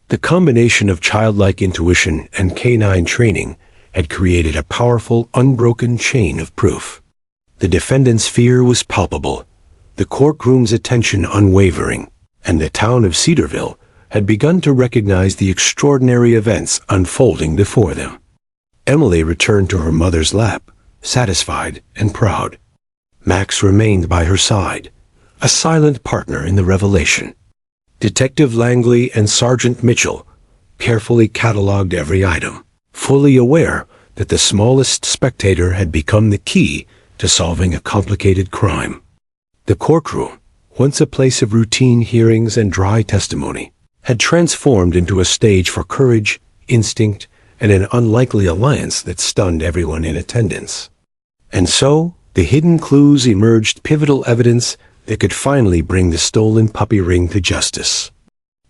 The combination of childlike intuition and K-9 training had created a powerful, unbroken chain of proof. The defendant's fear was palpable, the courtroom's attention unwavering, and the town of Cedarville had begun to recognize the extraordinary events unfolding before them. Emily returned to her mother's lap, satisfied and proud. Max remained by her side, a silent partner in the revelation. Detective Langley and Sergeant Mitchell carefully cataloged every item, fully aware that the smallest spectator had become the key to solving a complicated crime. The courtroom, once a place of routine hearings and dry testimony, had transformed into a stage for courage, instinct, and an unlikely alliance that stunned everyone in attendance. And so, the hidden clues emerged, pivotal evidence that could finally bring the stolen puppy ring to justice.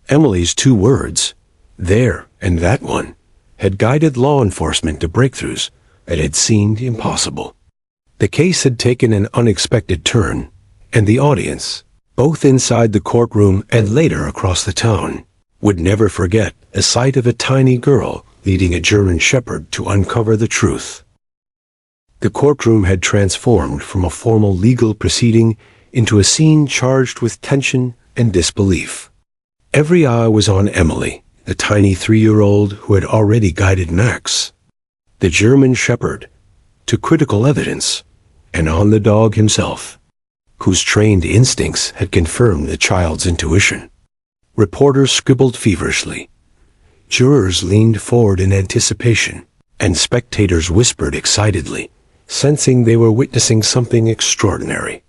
Emily's 2 words, "there and that one," had guided law enforcement to breakthroughs that had seemed impossible. The case had taken an unexpected turn, and the audience, both inside the courtroom and later across the town, would never forget a sight of a tiny girl leading a German shepherd to uncover the truth. The courtroom had transformed from a formal legal proceeding into a scene charged with tension and disbelief. Every eye was on Emily, the tiny 3-year-old who had already guided Max, the German shepherd, to critical evidence, and on the dog himself, whose trained instincts had confirmed the child's intuition. Reporters scribbled feverishly. Jurors leaned forward in anticipation, and spectators whispered excitedly, sensing they were witnessing something extraordinary.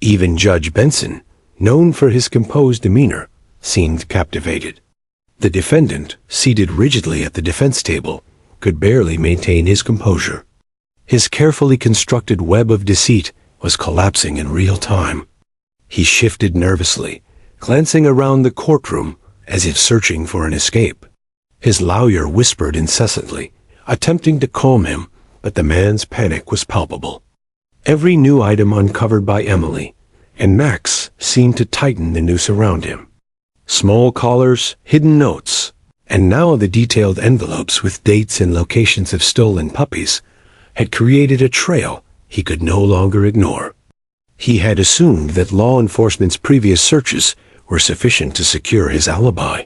Even Judge Benson, known for his composed demeanor, seemed captivated. The defendant, seated rigidly at the defense table, could barely maintain his composure. His carefully constructed web of deceit was collapsing in real time. He shifted nervously, glancing around the courtroom as if searching for an escape. His lawyer whispered incessantly, attempting to calm him, but the man's panic was palpable. Every new item uncovered by Emily and Max seemed to tighten the noose around him. Small collars, hidden notes, And now the detailed envelopes with dates and locations of stolen puppies had created a trail he could no longer ignore. He had assumed that law enforcement's previous searches were sufficient to secure his alibi.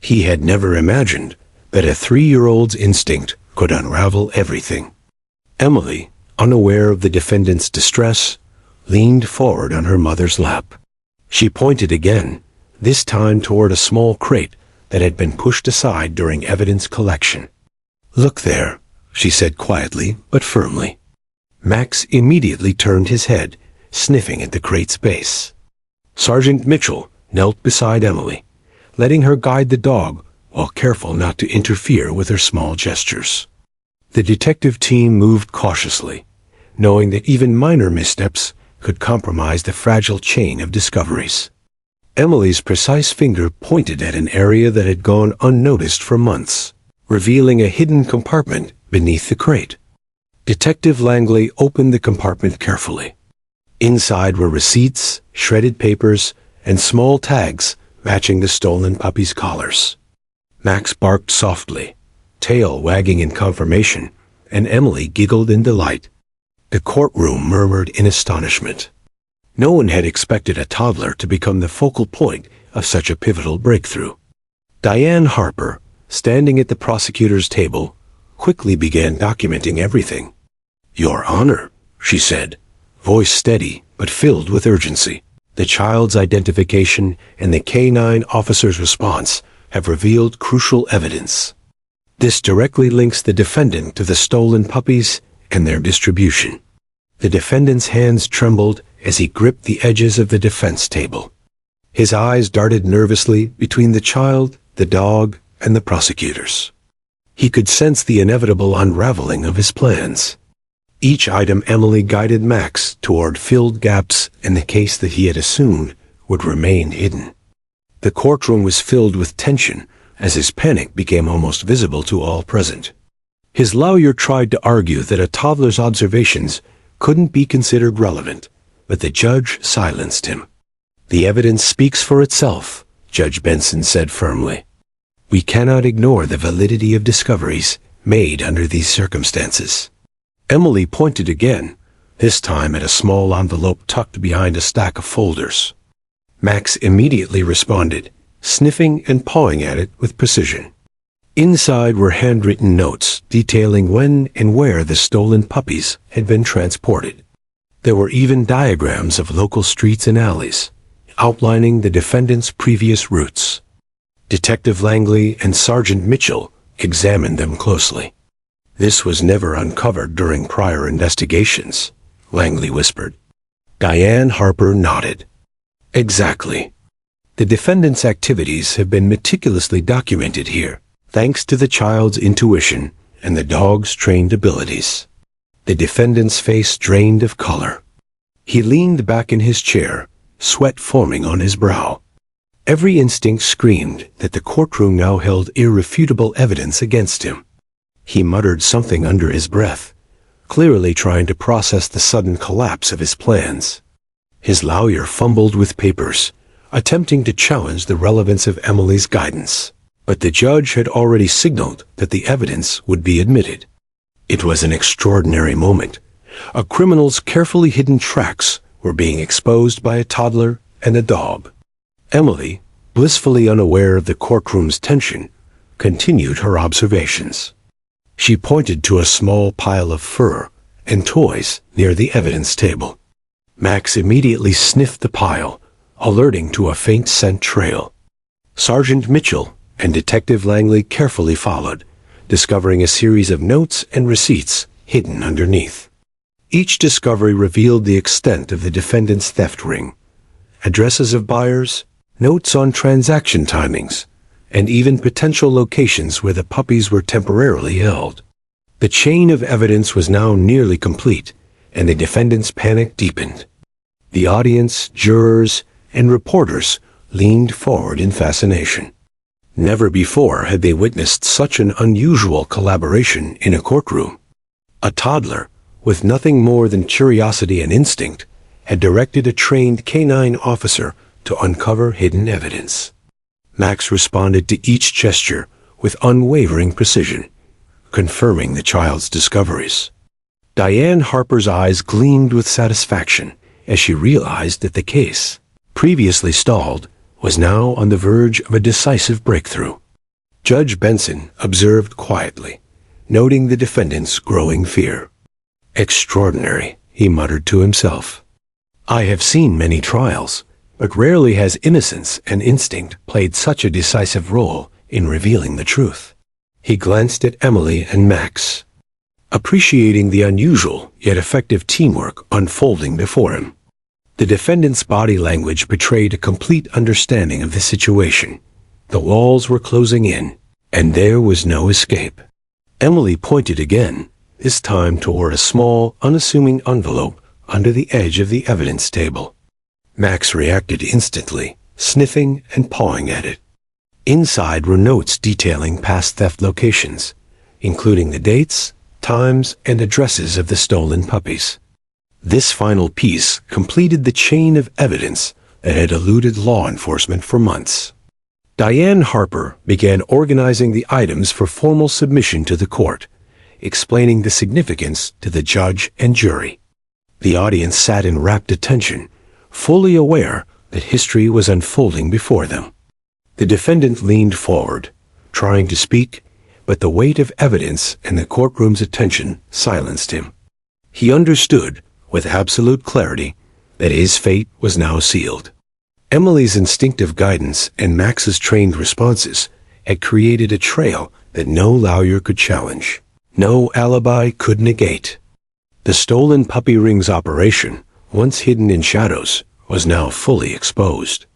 He had never imagined that a 3-year-old's instinct could unravel everything. Emily, unaware of the defendant's distress, leaned forward on her mother's lap. She pointed again, this time toward a small crate that had been pushed aside during evidence collection. "Look there," she said quietly but firmly. Max immediately turned his head, sniffing at the crate's base. Sergeant Mitchell knelt beside Emily, letting her guide the dog while careful not to interfere with her small gestures. The detective team moved cautiously, knowing that even minor missteps could compromise the fragile chain of discoveries. Emily's precise finger pointed at an area that had gone unnoticed for months, revealing a hidden compartment beneath the crate. Detective Langley opened the compartment carefully. Inside were receipts, shredded papers, and small tags matching the stolen puppy's collars. Max barked softly, tail wagging in confirmation, and Emily giggled in delight. The courtroom murmured in astonishment. No one had expected a toddler to become the focal point of such a pivotal breakthrough. Diane Harper, standing at the prosecutor's table, quickly began documenting everything. "Your Honor," she said, voice steady but filled with urgency. "The child's identification and the K-9 officer's response have revealed crucial evidence. This directly links the defendant to the stolen puppies and their distribution." The defendant's hands trembled as he gripped the edges of the defense table. His eyes darted nervously between the child, the dog, and the prosecutors. He could sense the inevitable unraveling of his plans. Each item Emily guided Max toward filled gaps in the case that he had assumed would remain hidden. The courtroom was filled with tension as his panic became almost visible to all present. His lawyer tried to argue that a toddler's observations couldn't be considered relevant, but the judge silenced him. "The evidence speaks for itself," Judge Benson said firmly. "We cannot ignore the validity of discoveries made under these circumstances." Emily pointed again, this time at a small envelope tucked behind a stack of folders. Max immediately responded, sniffing and pawing at it with precision. Inside were handwritten notes detailing when and where the stolen puppies had been transported. There were even diagrams of local streets and alleys, outlining the defendant's previous routes. Detective Langley and Sergeant Mitchell examined them closely. "This was never uncovered during prior investigations," Langley whispered. Diane Harper nodded. "Exactly. The defendant's activities have been meticulously documented here, thanks to the child's intuition and the dog's trained abilities." The defendant's face drained of color. He leaned back in his chair, sweat forming on his brow. Every instinct screamed that the courtroom now held irrefutable evidence against him. He muttered something under his breath, clearly trying to process the sudden collapse of his plans. His lawyer fumbled with papers, attempting to challenge the relevance of Emily's guidance, but the judge had already signaled that the evidence would be admitted. It was an extraordinary moment. A criminal's carefully hidden tracks were being exposed by a toddler and a dog. Emily, blissfully unaware of the courtroom's tension, continued her observations. She pointed to a small pile of fur and toys near the evidence table. Max immediately sniffed the pile, alerting to a faint scent trail. Sergeant Mitchell and Detective Langley carefully followed, discovering a series of notes and receipts hidden underneath. Each discovery revealed the extent of the defendant's theft ring, addresses of buyers, notes on transaction timings, and even potential locations where the puppies were temporarily held. The chain of evidence was now nearly complete, and the defendant's panic deepened. The audience, jurors, and reporters leaned forward in fascination. Never before had they witnessed such an unusual collaboration in a courtroom. A toddler, with nothing more than curiosity and instinct, had directed a trained K-9 officer to uncover hidden evidence. Max responded to each gesture with unwavering precision, confirming the child's discoveries. Diane Harper's eyes gleamed with satisfaction as she realized that the case, previously stalled, was now on the verge of a decisive breakthrough. Judge Benson observed quietly, noting the defendant's growing fear. "Extraordinary," he muttered to himself. "I have seen many trials, but rarely has innocence and instinct played such a decisive role in revealing the truth." He glanced at Emily and Max, appreciating the unusual yet effective teamwork unfolding before him. The defendant's body language betrayed a complete understanding of the situation. The walls were closing in, and there was no escape. Emily pointed again, this time toward a small, unassuming envelope under the edge of the evidence table. Max reacted instantly, sniffing and pawing at it. Inside were notes detailing past theft locations, including the dates, times, and addresses of the stolen puppies. This final piece completed the chain of evidence that had eluded law enforcement for months. Diane Harper began organizing the items for formal submission to the court, explaining the significance to the judge and jury. The audience sat in rapt attention, fully aware that history was unfolding before them. The defendant leaned forward, trying to speak, but the weight of evidence and the courtroom's attention silenced him. He understood, with absolute clarity, that his fate was now sealed. Emily's instinctive guidance and Max's trained responses had created a trail that no lawyer could challenge, no alibi could negate. The stolen puppy rings operation, once hidden in shadows, was now fully exposed.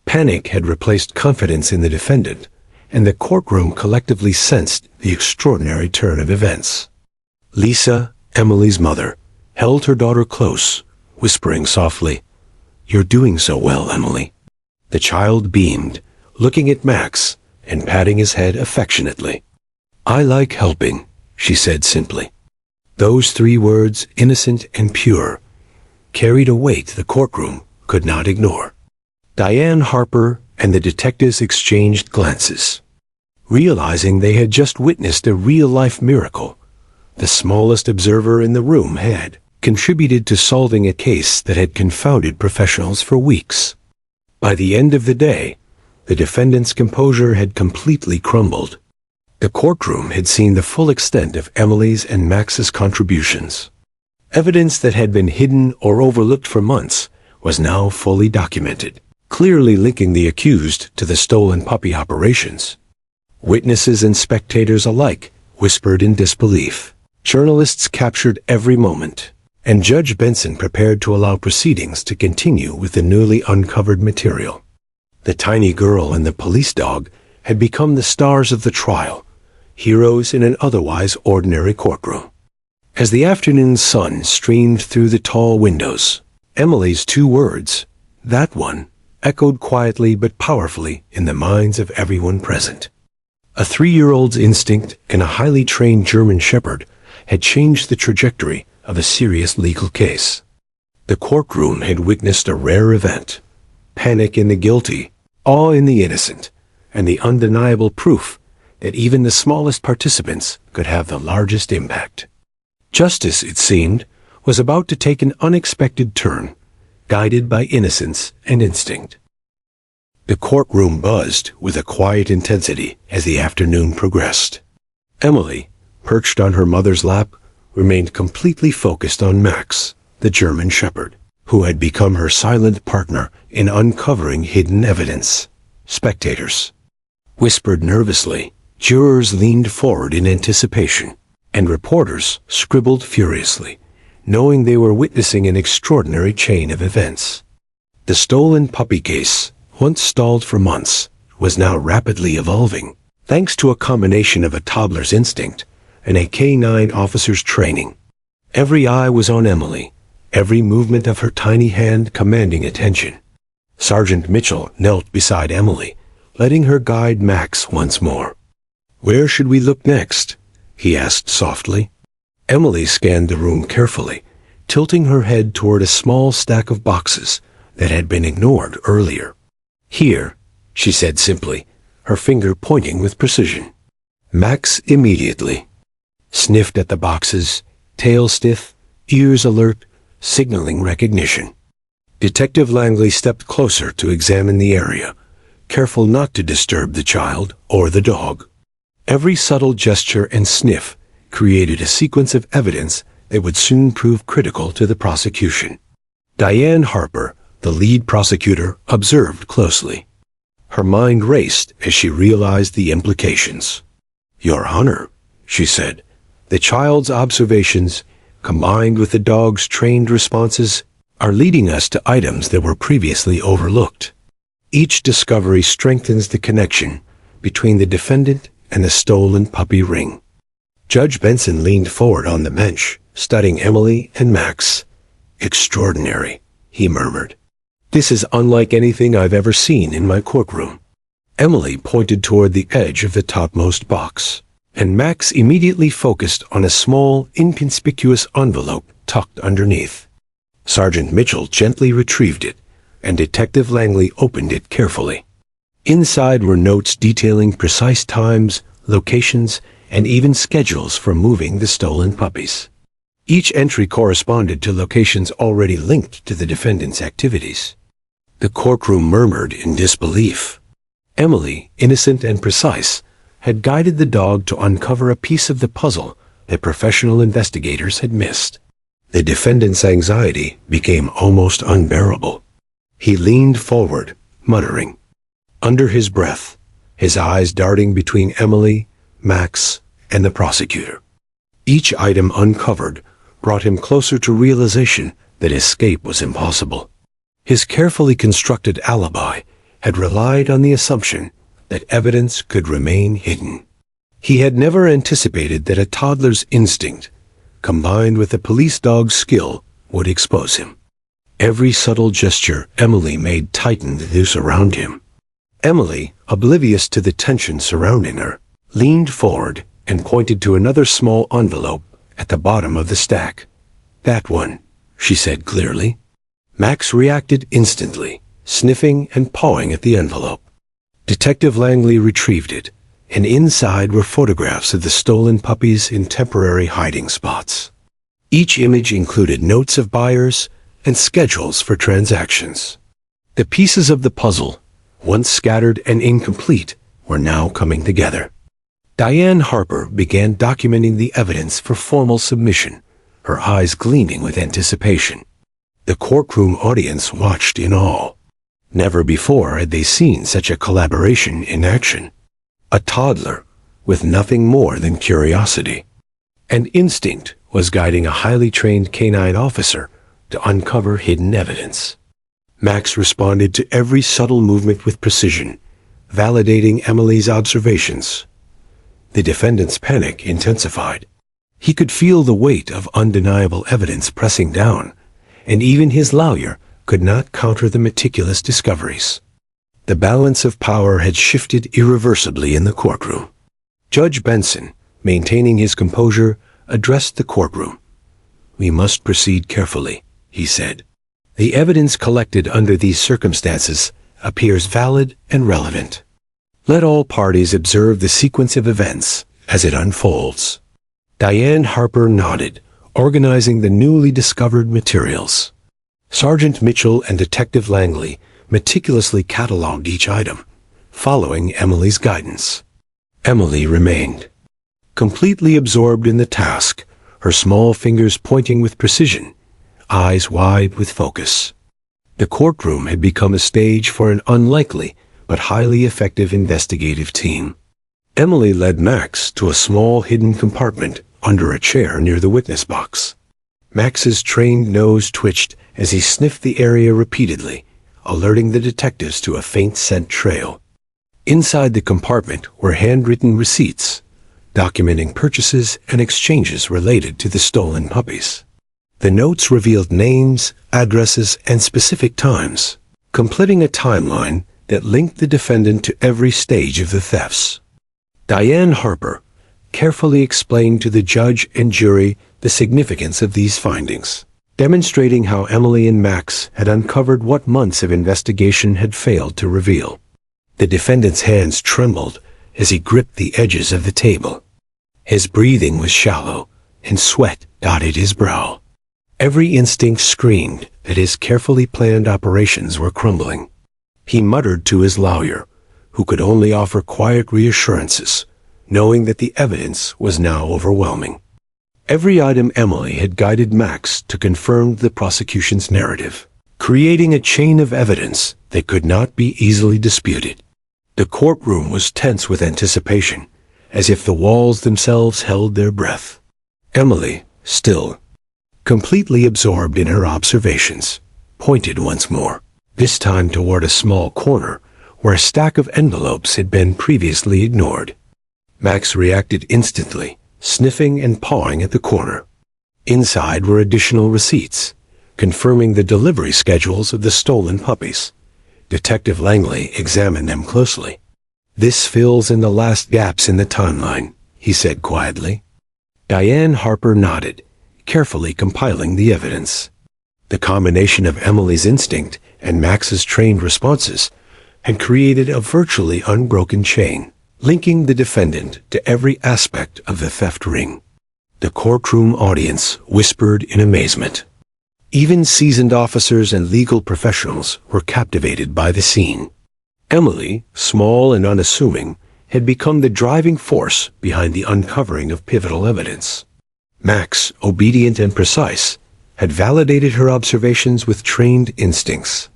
Panic had replaced confidence in the defendant, and the courtroom collectively sensed the extraordinary turn of events. Lisa, Emily's mother, held her daughter close, whispering softly, "You're doing so well, Emily." The child beamed, looking at Max and patting his head affectionately. "I like helping," she said simply. Those 3 words, innocent and pure, carried a weight the courtroom could not ignore. Diane Harper and the detectives exchanged glances. Realizing they had just witnessed a real-life miracle, the smallest observer in the room had contributed to solving a case that had confounded professionals for weeks. By the end of the day, the defendant's composure had completely crumbled. The courtroom had seen the full extent of Emily's and Max's contributions. Evidence that had been hidden or overlooked for months was now fully documented, clearly linking the accused to the stolen puppy operations. Witnesses and spectators alike whispered in disbelief. Journalists captured every moment, and Judge Benson prepared to allow proceedings to continue with the newly uncovered material. The tiny girl and the police dog had become the stars of the trial, heroes in an otherwise ordinary courtroom. As the afternoon sun streamed through the tall windows, Emily's 2 words, "That one," echoed quietly but powerfully in the minds of everyone present. A 3-year-old's instinct and a highly trained German Shepherd had changed the trajectory of a serious legal case. The courtroom had witnessed a rare event: panic in the guilty, awe in the innocent, and the undeniable proof that even the smallest participants could have the largest impact. Justice, it seemed, was about to take an unexpected turn, guided by innocence and instinct. The courtroom buzzed with a quiet intensity as the afternoon progressed. Emily, perched on her mother's lap, remained completely focused on Max, the German Shepherd, who had become her silent partner in uncovering hidden evidence. Spectators whispered nervously, jurors leaned forward in anticipation, and reporters scribbled furiously, knowing they were witnessing an extraordinary chain of events. The stolen puppy case, once stalled for months, was now rapidly evolving, thanks to a combination of a toddler's instinct and a K-9 officer's training. Every eye was on Emily, every movement of her tiny hand commanding attention. Sergeant Mitchell knelt beside Emily, letting her guide Max once more. "Where should we look next?" he asked softly. Emily scanned the room carefully, tilting her head toward a small stack of boxes that had been ignored earlier. "Here," she said simply, her finger pointing with precision. Max immediately sniffed at the boxes, tail stiff, ears alert, signaling recognition. Detective Langley stepped closer to examine the area, careful not to disturb the child or the dog. Every subtle gesture and sniff created a sequence of evidence that would soon prove critical to the prosecution. Diane Harper, the lead prosecutor, observed closely. Her mind raced as she realized the implications. "Your Honor," she said, "the child's observations, combined with the dog's trained responses, are leading us to items that were previously overlooked. Each discovery strengthens the connection between the defendant and the stolen puppy ring." Judge Benson leaned forward on the bench, studying Emily and Max. "Extraordinary," he murmured. "This is unlike anything I've ever seen in my courtroom." Emily pointed toward the edge of the topmost box, and Max immediately focused on a small, inconspicuous envelope tucked underneath. Sergeant Mitchell gently retrieved it, and Detective Langley opened it carefully. Inside were notes detailing precise times, locations, and even schedules for moving the stolen puppies. Each entry corresponded to locations already linked to the defendant's activities. The courtroom murmured in disbelief. Emily, innocent and precise, had guided the dog to uncover a piece of the puzzle that professional investigators had missed. The defendant's anxiety became almost unbearable. He leaned forward, muttering under his breath, his eyes darting between Emily, Max, and the prosecutor. Each item uncovered brought him closer to realization that escape was impossible. His carefully constructed alibi had relied on the assumption that evidence could remain hidden. He had never anticipated that a toddler's instinct, combined with a police dog's skill, would expose him. Every subtle gesture Emily made tightened the noose around him. Emily, oblivious to the tension surrounding her, leaned forward and pointed to another small envelope at the bottom of the stack. "That one," she said clearly. Max reacted instantly, sniffing and pawing at the envelope. Detective Langley retrieved it, and inside were photographs of the stolen puppies in temporary hiding spots. Each image included notes of buyers and schedules for transactions. The pieces of the puzzle, once scattered and incomplete, were now coming together. Diane Harper began documenting the evidence for formal submission, her eyes gleaming with anticipation. The courtroom audience watched in awe. Never before had they seen such a collaboration in action. A toddler, with nothing more than curiosity and instinct, was guiding a highly trained canine officer to uncover hidden evidence. Max responded to every subtle movement with precision, validating Emily's observations. The defendant's panic intensified. He could feel the weight of undeniable evidence pressing down, and even his lawyer could not counter the meticulous discoveries. The balance of power had shifted irreversibly in the courtroom. Judge Benson, maintaining his composure, addressed the courtroom. "We must proceed carefully," he said. "The evidence collected under these circumstances appears valid and relevant. Let all parties observe the sequence of events as it unfolds." Diane Harper nodded, organizing the newly discovered materials. Sergeant Mitchell and Detective Langley meticulously catalogued each item, following Emily's guidance. Emily remained completely absorbed in the task, her small fingers pointing with precision, eyes wide with focus. The courtroom had become a stage for an unlikely but highly effective investigative team. Emily led Max to a small hidden compartment under a chair near the witness box. Max's trained nose twitched as he sniffed the area repeatedly, alerting the detectives to a faint scent trail. Inside the compartment were handwritten receipts, documenting purchases and exchanges related to the stolen puppies. The notes revealed names, addresses, and specific times, completing a timeline that linked the defendant to every stage of the thefts. Diane Harper carefully explained to the judge and jury the significance of these findings, demonstrating how Emily and Max had uncovered what months of investigation had failed to reveal. The defendant's hands trembled as he gripped the edges of the table. His breathing was shallow, and sweat dotted his brow. Every instinct screamed that his carefully planned operations were crumbling. He muttered to his lawyer, who could only offer quiet reassurances, knowing that the evidence was now overwhelming. Every item Emily had guided Max to confirm the prosecution's narrative, creating a chain of evidence that could not be easily disputed. The courtroom was tense with anticipation, as if the walls themselves held their breath. Emily, still, completely absorbed in her observations, pointed once more, this time toward a small corner where a stack of envelopes had been previously ignored. Max reacted instantly, sniffing and pawing at the corner. Inside were additional receipts, confirming the delivery schedules of the stolen puppies. Detective Langley examined them closely. "This fills in the last gaps in the timeline," he said quietly. Diane Harper nodded, carefully compiling the evidence. The combination of Emily's instinct and Max's trained responses had created a virtually unbroken chain, linking the defendant to every aspect of the theft ring. The courtroom audience whispered in amazement. Even seasoned officers and legal professionals were captivated by the scene. Emily, small and unassuming, had become the driving force behind the uncovering of pivotal evidence. Max, obedient and precise, had validated her observations with trained instincts.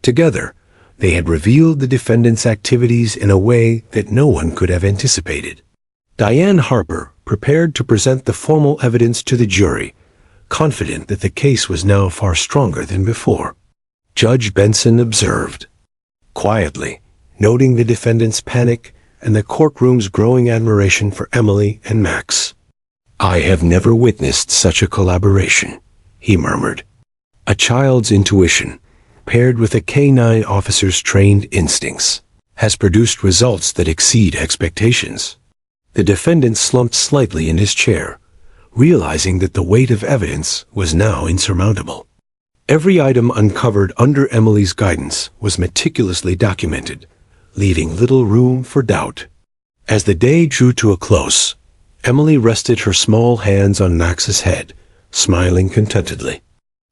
Together, they had revealed the defendant's activities in a way that no one could have anticipated. Diane Harper prepared to present the formal evidence to the jury, confident that the case was now far stronger than before. Judge Benson observed, quietly, noting the defendant's panic and the courtroom's growing admiration for Emily and Max. "I have never witnessed such a collaboration," he murmured. A child's intuition, paired with a canine officer's trained instincts, has produced results that exceed expectations. The defendant slumped slightly in his chair, realizing that the weight of evidence was now insurmountable. Every item uncovered under Emily's guidance was meticulously documented, leaving little room for doubt. As the day drew to a close, Emily rested her small hands on Max's head, smiling contentedly.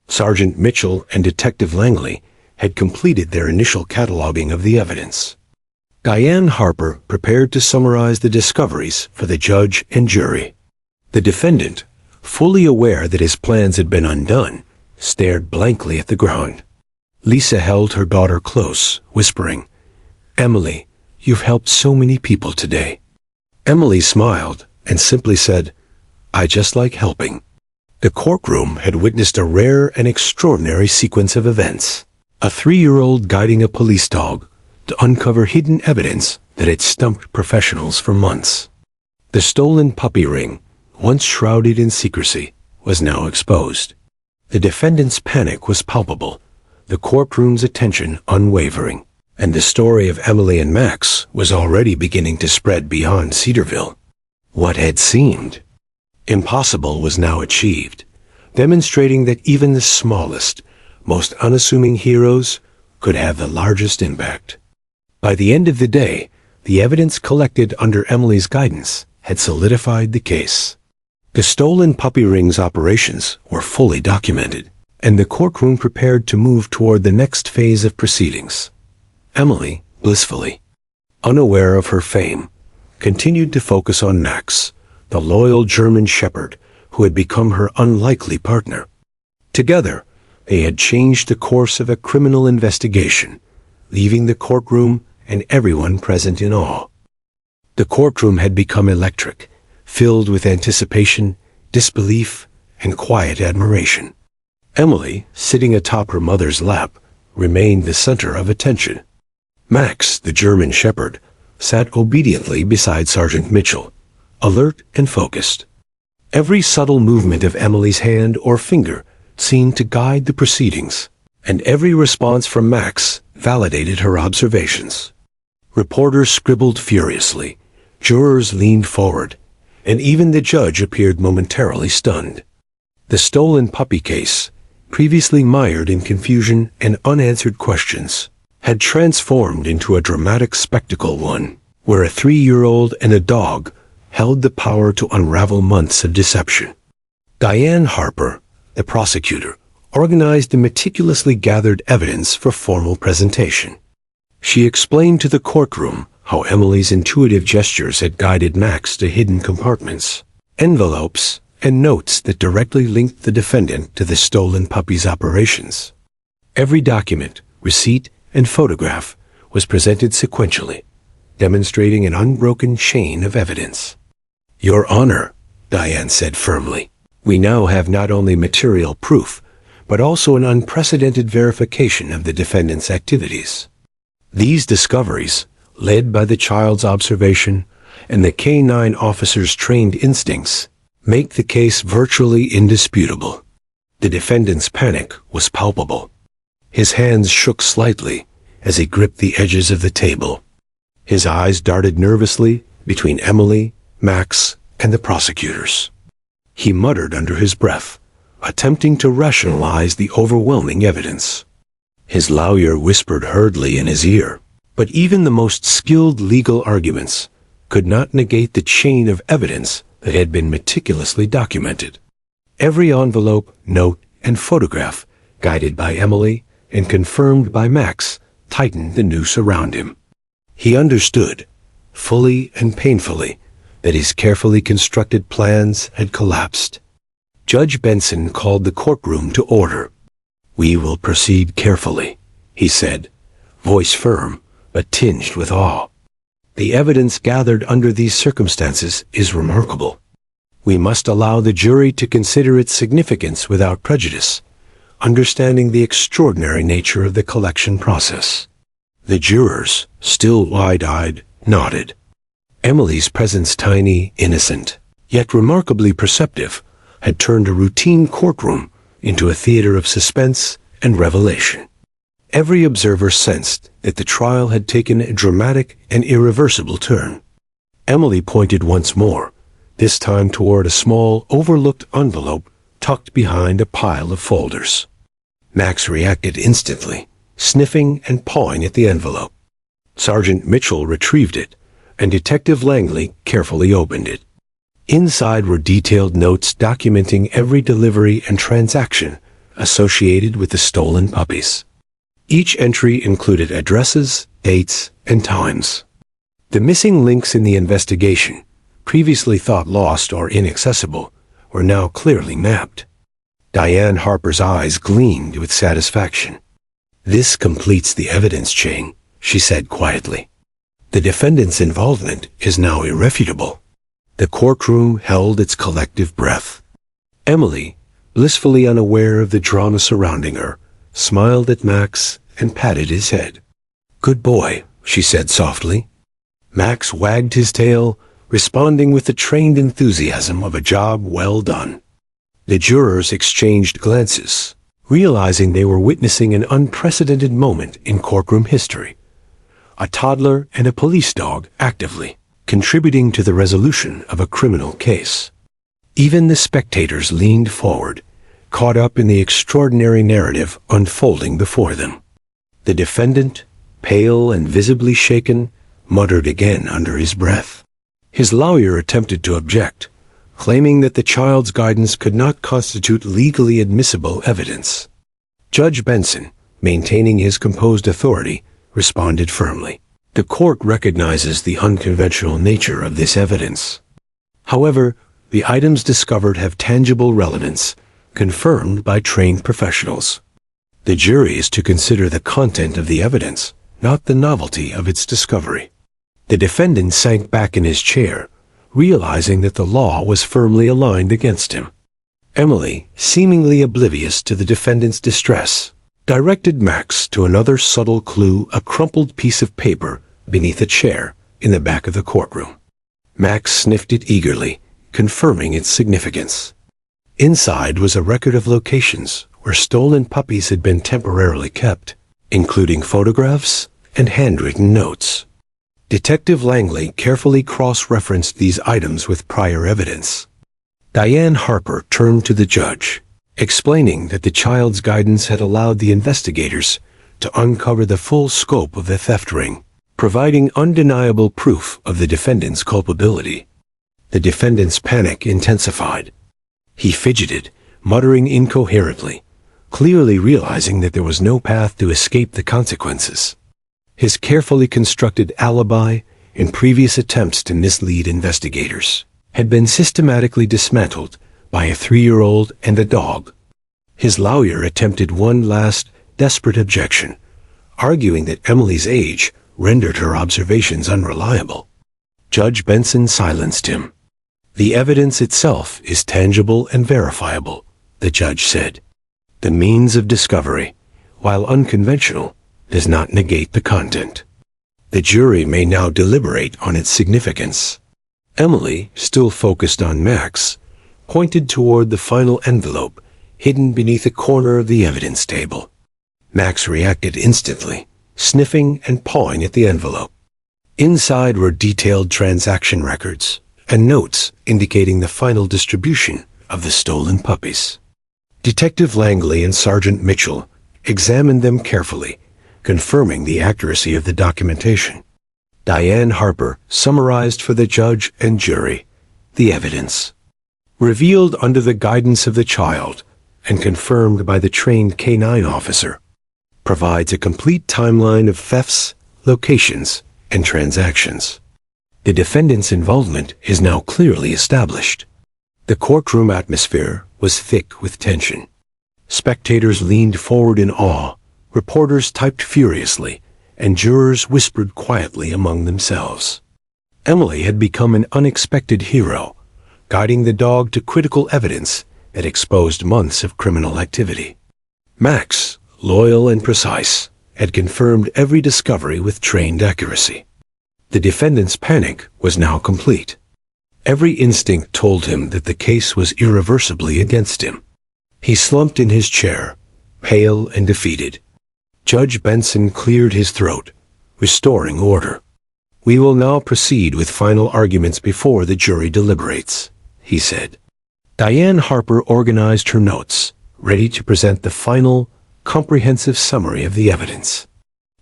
Sergeant Mitchell and Detective Langley had completed their initial cataloging of the evidence. Diane Harper prepared to summarize the discoveries for the judge and jury. The defendant, fully aware that his plans had been undone, stared blankly at the ground. Lisa held her daughter close, whispering, "Emily, you've helped so many people today." Emily smiled and simply said, "I just like helping." The courtroom had witnessed a rare and extraordinary sequence of events. A 3-year-old guiding a police dog to uncover hidden evidence that had stumped professionals for months. The stolen puppy ring, once shrouded in secrecy, was now exposed. The defendant's panic was palpable, the courtroom's attention unwavering, and the story of Emily and Max was already beginning to spread beyond Cedarville. What had seemed impossible was now achieved, demonstrating that even the smallest, most unassuming heroes could have the largest impact. By the end of the day, the evidence collected under Emily's guidance had solidified the case. The stolen puppy ring's operations were fully documented, and the courtroom prepared to move toward the next phase of proceedings. Emily, blissfully unaware of her fame, continued to focus on Max, the loyal German shepherd who had become her unlikely partner. Together, they had changed the course of a criminal investigation, leaving the courtroom and everyone present in awe. The courtroom had become electric, filled with anticipation, disbelief, and quiet admiration. Emily, sitting atop her mother's lap, remained the center of attention. Max, the German shepherd, sat obediently beside Sergeant Mitchell, alert and focused. Every subtle movement of Emily's hand or finger seemed to guide the proceedings, and every response from Max validated her observations. Reporters scribbled furiously, jurors leaned forward, and even the judge appeared momentarily stunned. The stolen puppy case, previously mired in confusion and unanswered questions, had transformed into a dramatic spectacle, one where a 3-year-old and a dog held the power to unravel months of deception. Diane Harper, the prosecutor, organized the meticulously gathered evidence for formal presentation. She explained to the courtroom how Emily's intuitive gestures had guided Max to hidden compartments, envelopes, and notes that directly linked the defendant to the stolen puppy's operations. Every document, receipt, and photograph was presented sequentially, demonstrating an unbroken chain of evidence. "Your Honor," Diane said firmly, "we now have not only material proof, but also an unprecedented verification of the defendant's activities. These discoveries, led by the child's observation and the K-9 officer's trained instincts, make the case virtually indisputable." The defendant's panic was palpable. His hands shook slightly as he gripped the edges of the table. His eyes darted nervously between Emily, Max, and the prosecutors. He muttered under his breath, attempting to rationalize the overwhelming evidence. His lawyer whispered hurriedly in his ear, but even the most skilled legal arguments could not negate the chain of evidence that had been meticulously documented. Every envelope, note, and photograph, guided by Emily and confirmed by Max, tightened the noose around him. He understood, fully and painfully, that his carefully constructed plans had collapsed. Judge Benson called the courtroom to order. "We will proceed carefully," he said, voice firm but tinged with awe. "The evidence gathered under these circumstances is remarkable. We must allow the jury to consider its significance without prejudice, understanding the extraordinary nature of the collection process." The jurors, still wide-eyed, nodded. Emily's presence, tiny, innocent, yet remarkably perceptive, had turned a routine courtroom into a theater of suspense and revelation. Every observer sensed that the trial had taken a dramatic and irreversible turn. Emily pointed once more, this time toward a small, overlooked envelope tucked behind a pile of folders. Max reacted instantly, sniffing and pawing at the envelope. Sergeant Mitchell retrieved it, and Detective Langley carefully opened it. Inside were detailed notes documenting every delivery and transaction associated with the stolen puppies. Each entry included addresses, dates, and times. The missing links in the investigation, previously thought lost or inaccessible, were now clearly mapped. Diane Harper's eyes gleamed with satisfaction. "This completes the evidence chain," she said quietly. "The defendant's involvement is now irrefutable." The courtroom held its collective breath. Emily, blissfully unaware of the drama surrounding her, smiled at Max and patted his head. "Good boy," she said softly. Max wagged his tail, responding with the trained enthusiasm of a job well done. The jurors exchanged glances, realizing they were witnessing an unprecedented moment in courtroom history. A toddler and a police dog actively contributing to the resolution of a criminal case. Even the spectators leaned forward, caught up in the extraordinary narrative unfolding before them. The defendant, pale and visibly shaken, muttered again under his breath. His lawyer attempted to object, claiming that the child's guidance could not constitute legally admissible evidence. Judge Benson, maintaining his composed authority, responded firmly. "The court recognizes the unconventional nature of this evidence. However, the items discovered have tangible relevance, confirmed by trained professionals. The jury is to consider the content of the evidence, not the novelty of its discovery." The defendant sank back in his chair, realizing that the law was firmly aligned against him. Emily, seemingly oblivious to the defendant's distress, directed Max to another subtle clue, a crumpled piece of paper beneath a chair in the back of the courtroom. Max sniffed it eagerly, confirming its significance. Inside was a record of locations where stolen puppies had been temporarily kept, including photographs and handwritten notes. Detective Langley carefully cross-referenced these items with prior evidence. Diane Harper turned to the judge, explaining that the child's guidance had allowed the investigators to uncover the full scope of the theft ring, providing undeniable proof of the defendant's culpability. The defendant's panic intensified. He fidgeted, muttering incoherently, clearly realizing that there was no path to escape the consequences. His carefully constructed alibi and previous attempts to mislead investigators had been systematically dismantled by a 3-year-old and a dog. His lawyer attempted one last, desperate objection, arguing that Emily's age rendered her observations unreliable. Judge Benson silenced him. "The evidence itself is tangible and verifiable," the judge said. "The means of discovery, while unconventional, does not negate the content. The jury may now deliberate on its significance." Emily, still focused on Max, pointed toward the final envelope hidden beneath a corner of the evidence table. Max reacted instantly, sniffing and pawing at the envelope. Inside were detailed transaction records and notes indicating the final distribution of the stolen puppies. Detective Langley and Sergeant Mitchell examined them carefully, confirming the accuracy of the documentation. Diane Harper summarized for the judge and jury the evidence, revealed under the guidance of the child and confirmed by the trained canine officer, provides a complete timeline of thefts, locations, and transactions. The defendant's involvement is now clearly established. The courtroom atmosphere was thick with tension. Spectators leaned forward in awe, reporters typed furiously, and jurors whispered quietly among themselves. Emily had become an unexpected hero, guiding the dog to critical evidence that exposed months of criminal activity. Max, loyal and precise, had confirmed every discovery with trained accuracy. The defendant's panic was now complete. Every instinct told him that the case was irreversibly against him. He slumped in his chair, pale and defeated. Judge Benson cleared his throat, restoring order. "We will now proceed with final arguments before the jury deliberates," he said. Diane Harper organized her notes, ready to present the final, comprehensive summary of the evidence.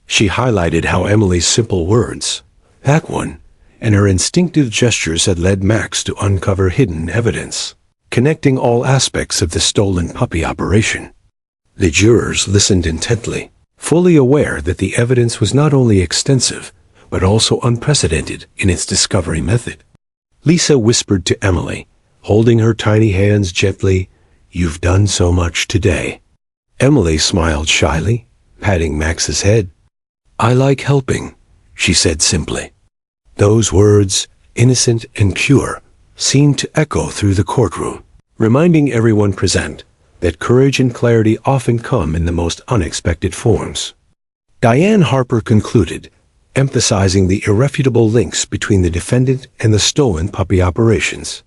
She highlighted how Emily's simple words, "that one," and her instinctive gestures had led Max to uncover hidden evidence, connecting all aspects of the stolen puppy operation. The jurors listened intently, fully aware that the evidence was not only extensive, but also unprecedented in its discovery method. Lisa whispered to Emily, holding her tiny hands gently, "You've done so much today." Emily smiled shyly, patting Max's head. "I like helping," she said simply. Those words, innocent and pure, seemed to echo through the courtroom, reminding everyone present that courage and clarity often come in the most unexpected forms. Diane Harper concluded, emphasizing the irrefutable links between the defendant and the stolen puppy operations.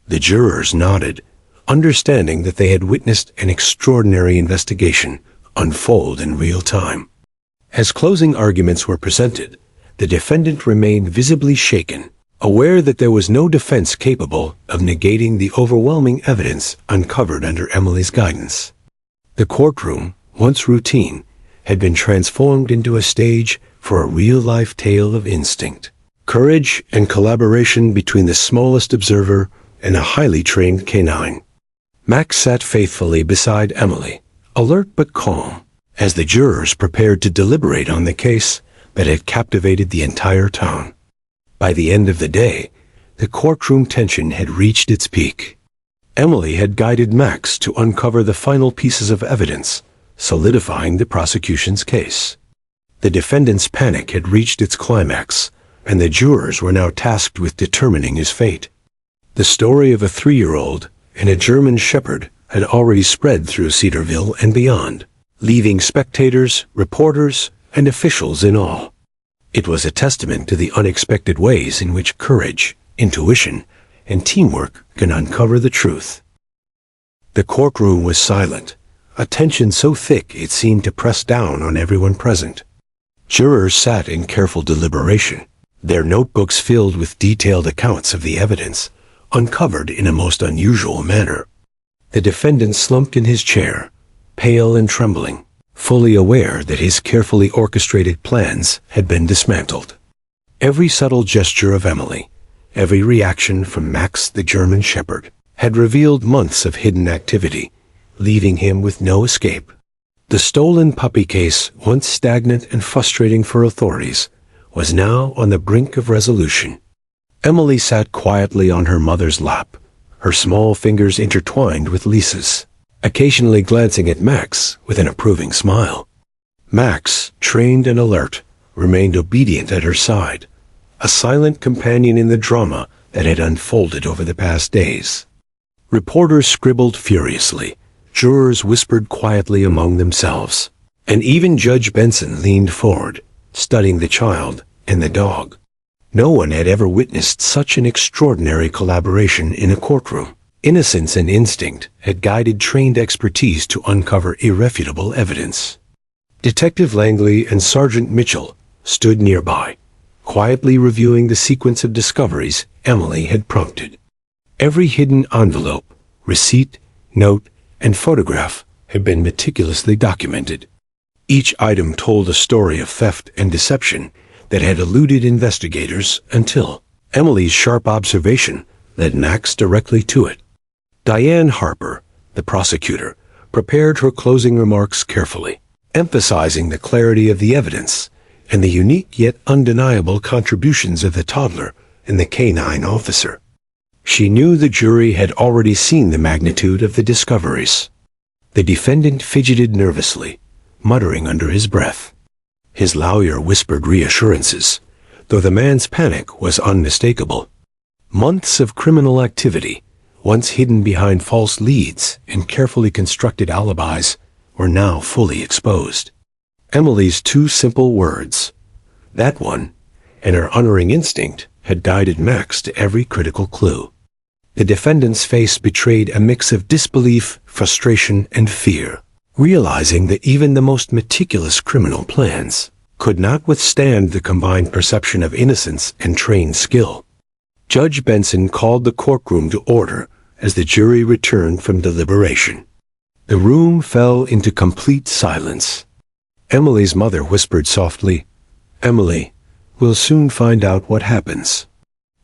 The jurors nodded, understanding that they had witnessed an extraordinary investigation unfold in real time. As closing arguments were presented, the defendant remained visibly shaken, aware that there was no defense capable of negating the overwhelming evidence uncovered under Emily's guidance. The courtroom, once routine, had been transformed into a stage for a real-life tale of instinct, courage, and collaboration between the smallest observer and a highly trained canine. Max sat faithfully beside Emily, alert but calm, as the jurors prepared to deliberate on the case that had captivated the entire town. By the end of the day, the courtroom tension had reached its peak. Emily had guided Max to uncover the final pieces of evidence, solidifying the prosecution's case. The defendant's panic had reached its climax, and the jurors were now tasked with determining his fate. The story of a 3-year-old and a German shepherd had already spread through Cedarville and beyond, leaving spectators, reporters, and officials in awe. It was a testament to the unexpected ways in which courage, intuition, and teamwork can uncover the truth. The courtroom was silent, a tension so thick it seemed to press down on everyone present. Jurors sat in careful deliberation, their notebooks filled with detailed accounts of the evidence, uncovered in a most unusual manner. The defendant slumped in his chair, pale and trembling, fully aware that his carefully orchestrated plans had been dismantled. Every subtle gesture of Emily, every reaction from Max the German Shepherd, had revealed months of hidden activity, leaving him with no escape. The stolen puppy case, once stagnant and frustrating for authorities, was now on the brink of resolution. Emily sat quietly on her mother's lap, her small fingers intertwined with Lisa's, occasionally glancing at Max with an approving smile. Max, trained and alert, remained obedient at her side, a silent companion in the drama that had unfolded over the past days. Reporters scribbled furiously, jurors whispered quietly among themselves, and even Judge Benson leaned forward, studying the child and the dog. No one had ever witnessed such an extraordinary collaboration in a courtroom. Innocence and instinct had guided trained expertise to uncover irrefutable evidence. Detective Langley and Sergeant Mitchell stood nearby, quietly reviewing the sequence of discoveries Emily had prompted. Every hidden envelope, receipt, note, and photograph had been meticulously documented. Each item told a story of theft and deception that had eluded investigators until Emily's sharp observation led Max directly to it. Diane Harper, the prosecutor, prepared her closing remarks carefully, emphasizing the clarity of the evidence and the unique yet undeniable contributions of the toddler and the canine officer. She knew the jury had already seen the magnitude of the discoveries. The defendant fidgeted nervously, muttering under his breath. His lawyer whispered reassurances, though the man's panic was unmistakable. Months of criminal activity, once hidden behind false leads and carefully constructed alibis, were now fully exposed. Emily's two simple words, "That one," and her unerring instinct had guided Max to every critical clue. The defendant's face betrayed a mix of disbelief, frustration, and fear, realizing that even the most meticulous criminal plans could not withstand the combined perception of innocence and trained skill. Judge Benson called the courtroom to order as the jury returned from deliberation. The room fell into complete silence. Emily's mother whispered softly, "Emily, we'll soon find out what happens."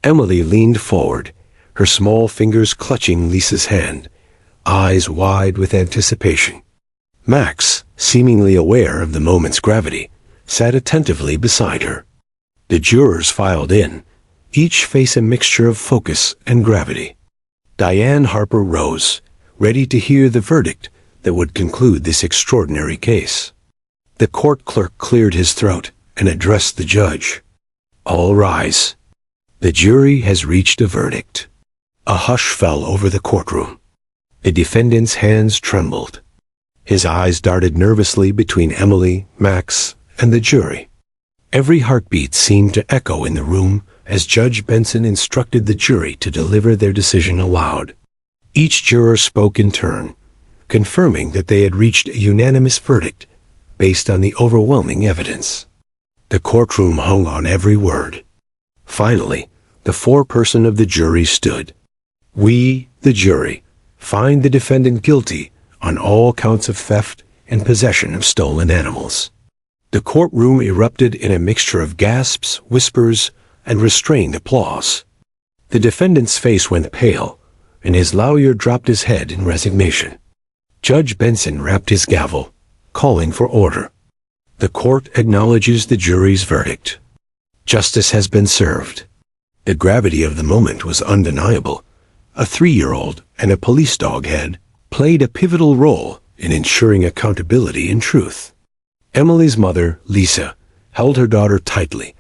Emily leaned forward, her small fingers clutching Lisa's hand, eyes wide with anticipation. Max, seemingly aware of the moment's gravity, sat attentively beside her. The jurors filed in, each face a mixture of focus and gravity. Diane Harper rose, ready to hear the verdict that would conclude this extraordinary case. The court clerk cleared his throat and addressed the judge. "All rise. The jury has reached a verdict." A hush fell over the courtroom. The defendant's hands trembled. His eyes darted nervously between Emily, Max, and the jury. Every heartbeat seemed to echo in the room as Judge Benson instructed the jury to deliver their decision aloud. Each juror spoke in turn, confirming that they had reached a unanimous verdict based on the overwhelming evidence. The courtroom hung on every word. Finally, the foreperson of the jury stood. "We, the jury, find the defendant guilty on all counts of theft and possession of stolen animals." The courtroom erupted in a mixture of gasps, whispers, and restrained applause. The defendant's face went pale, and his lawyer dropped his head in resignation. Judge Benson rapped his gavel, calling for order. "The court acknowledges the jury's verdict. Justice has been served." The gravity of the moment was undeniable. A 3-year-old and a police dog had played a pivotal role in ensuring accountability and truth. Emily's mother, Lisa, held her daughter tightly,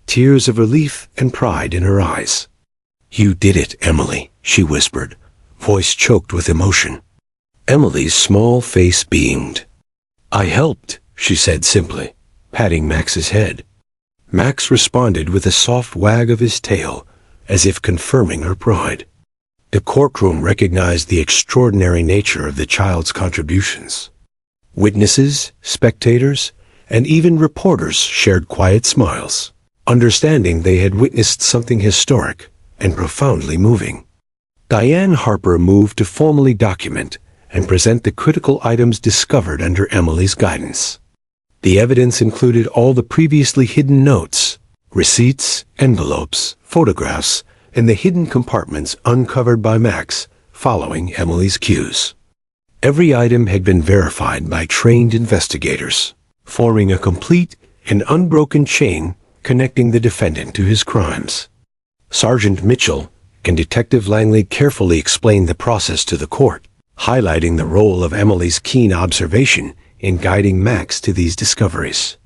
tears of relief and pride in her eyes. "You did it, Emily," she whispered, voice choked with emotion. Emily's small face beamed. "I helped," she said simply, patting Max's head. Max responded with a soft wag of his tail, as if confirming her pride. The courtroom recognized the extraordinary nature of the child's contributions. Witnesses, spectators, and even reporters shared quiet smiles, understanding they had witnessed something historic and profoundly moving. Diane Harper moved to formally document and present the critical items discovered under Emily's guidance. The evidence included all the previously hidden notes, receipts, envelopes, photographs, and the hidden compartments uncovered by Max following Emily's cues. Every item had been verified by trained investigators, forming a complete and unbroken chain connecting the defendant to his crimes. Sergeant Mitchell and Detective Langley carefully explained the process to the court, highlighting the role of Emily's keen observation in guiding Max to these discoveries.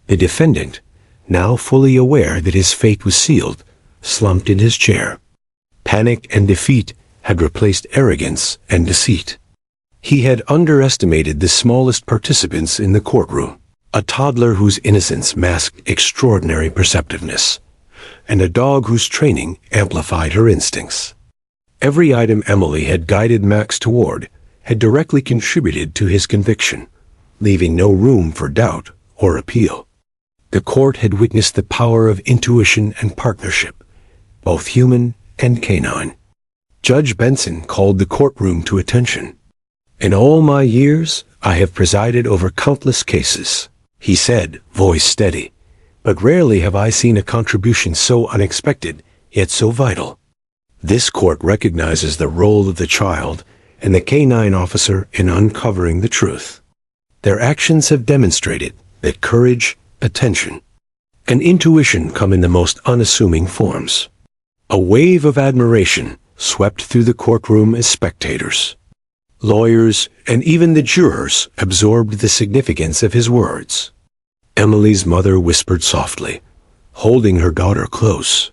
The defendant, now fully aware that his fate was sealed, slumped in his chair. Panic and defeat had replaced arrogance and deceit. He had underestimated the smallest participants in the courtroom, a toddler whose innocence masked extraordinary perceptiveness, and a dog whose training amplified her instincts. Every item Emily had guided Max toward had directly contributed to his conviction, leaving no room for doubt or appeal. The court had witnessed the power of intuition and partnership, both human and canine. Judge Benson called the courtroom to attention. "In all my years, I have presided over countless cases," he said, voice steady, "but rarely have I seen a contribution so unexpected, yet so vital. This court recognizes the role of the child and the canine officer in uncovering the truth. Their actions have demonstrated that courage, attention, and intuition come in the most unassuming forms." A wave of admiration swept through the courtroom as spectators. Lawyers and even the jurors absorbed the significance of his words. Emily's mother whispered softly, holding her daughter close.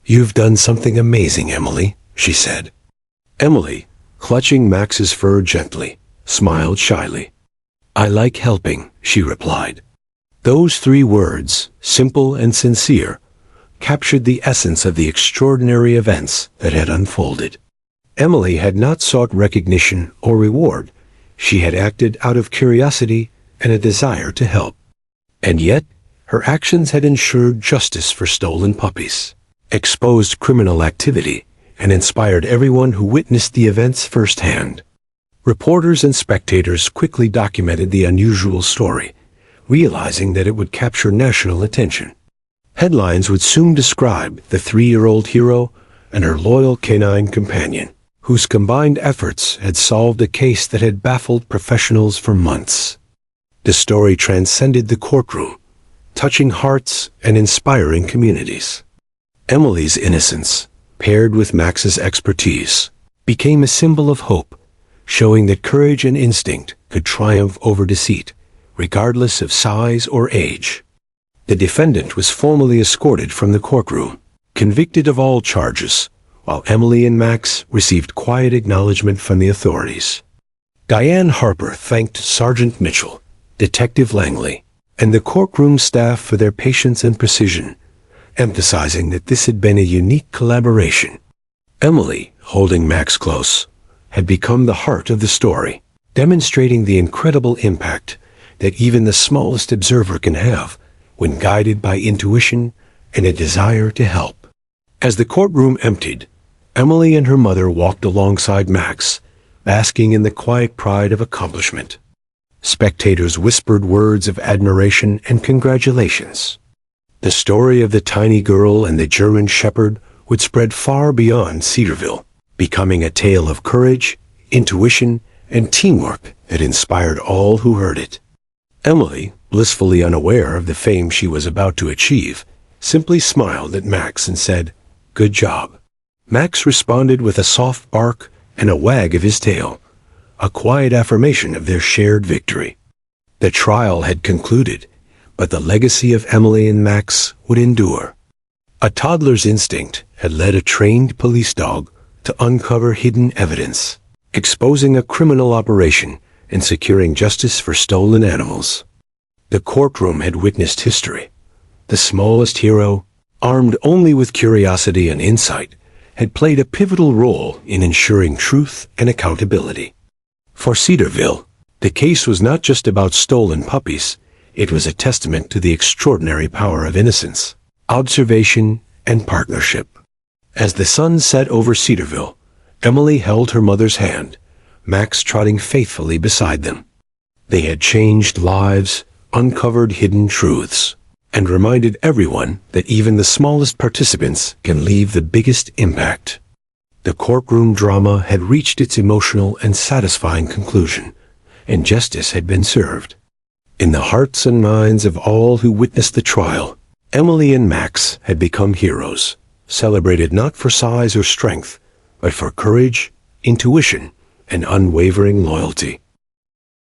"You've done something amazing, Emily," she said. Emily, clutching Max's fur gently, smiled shyly. "I like helping," she replied. Those 3 words, simple and sincere, captured the essence of the extraordinary events that had unfolded. Emily had not sought recognition or reward. She had acted out of curiosity and a desire to help. And yet, her actions had ensured justice for stolen puppies, exposed criminal activity, and inspired everyone who witnessed the events firsthand. Reporters and spectators quickly documented the unusual story, realizing that it would capture national attention. Headlines would soon describe the 3-year-old hero and her loyal canine companion, whose combined efforts had solved a case that had baffled professionals for months. The story transcended the courtroom, touching hearts and inspiring communities. Emily's innocence, paired with Max's expertise, became a symbol of hope, showing that courage and instinct could triumph over deceit, regardless of size or age. The defendant was formally escorted from the courtroom, convicted of all charges, while Emily and Max received quiet acknowledgement from the authorities. Diane Harper thanked Sergeant Mitchell, Detective Langley, and the courtroom staff for their patience and precision, emphasizing that this had been a unique collaboration. Emily, holding Max close, had become the heart of the story, demonstrating the incredible impact that even the smallest observer can have when guided by intuition and a desire to help. As the courtroom emptied, Emily and her mother walked alongside Max, basking in the quiet pride of accomplishment. Spectators whispered words of admiration and congratulations. The story of the tiny girl and the German shepherd would spread far beyond Cedarville, becoming a tale of courage, intuition, and teamwork that inspired all who heard it. Emily, blissfully unaware of the fame she was about to achieve, simply smiled at Max and said, "Good job." Max responded with a soft bark and a wag of his tail, a quiet affirmation of their shared victory. The trial had concluded, but the legacy of Emily and Max would endure. A toddler's instinct had led a trained police dog to uncover hidden evidence, exposing a criminal operation and securing justice for stolen animals. The courtroom had witnessed history. The smallest hero, armed only with curiosity and insight, had played a pivotal role in ensuring truth and accountability. For Cedarville, the case was not just about stolen puppies, it was a testament to the extraordinary power of innocence, observation, and partnership. As the sun set over Cedarville, Emily held her mother's hand, Max trotting faithfully beside them. They had changed lives, uncovered hidden truths, and reminded everyone that even the smallest participants can leave the biggest impact. The courtroom drama had reached its emotional and satisfying conclusion, and justice had been served. In the hearts and minds of all who witnessed the trial, Emily and Max had become heroes, celebrated not for size or strength, but for courage, intuition, and unwavering loyalty.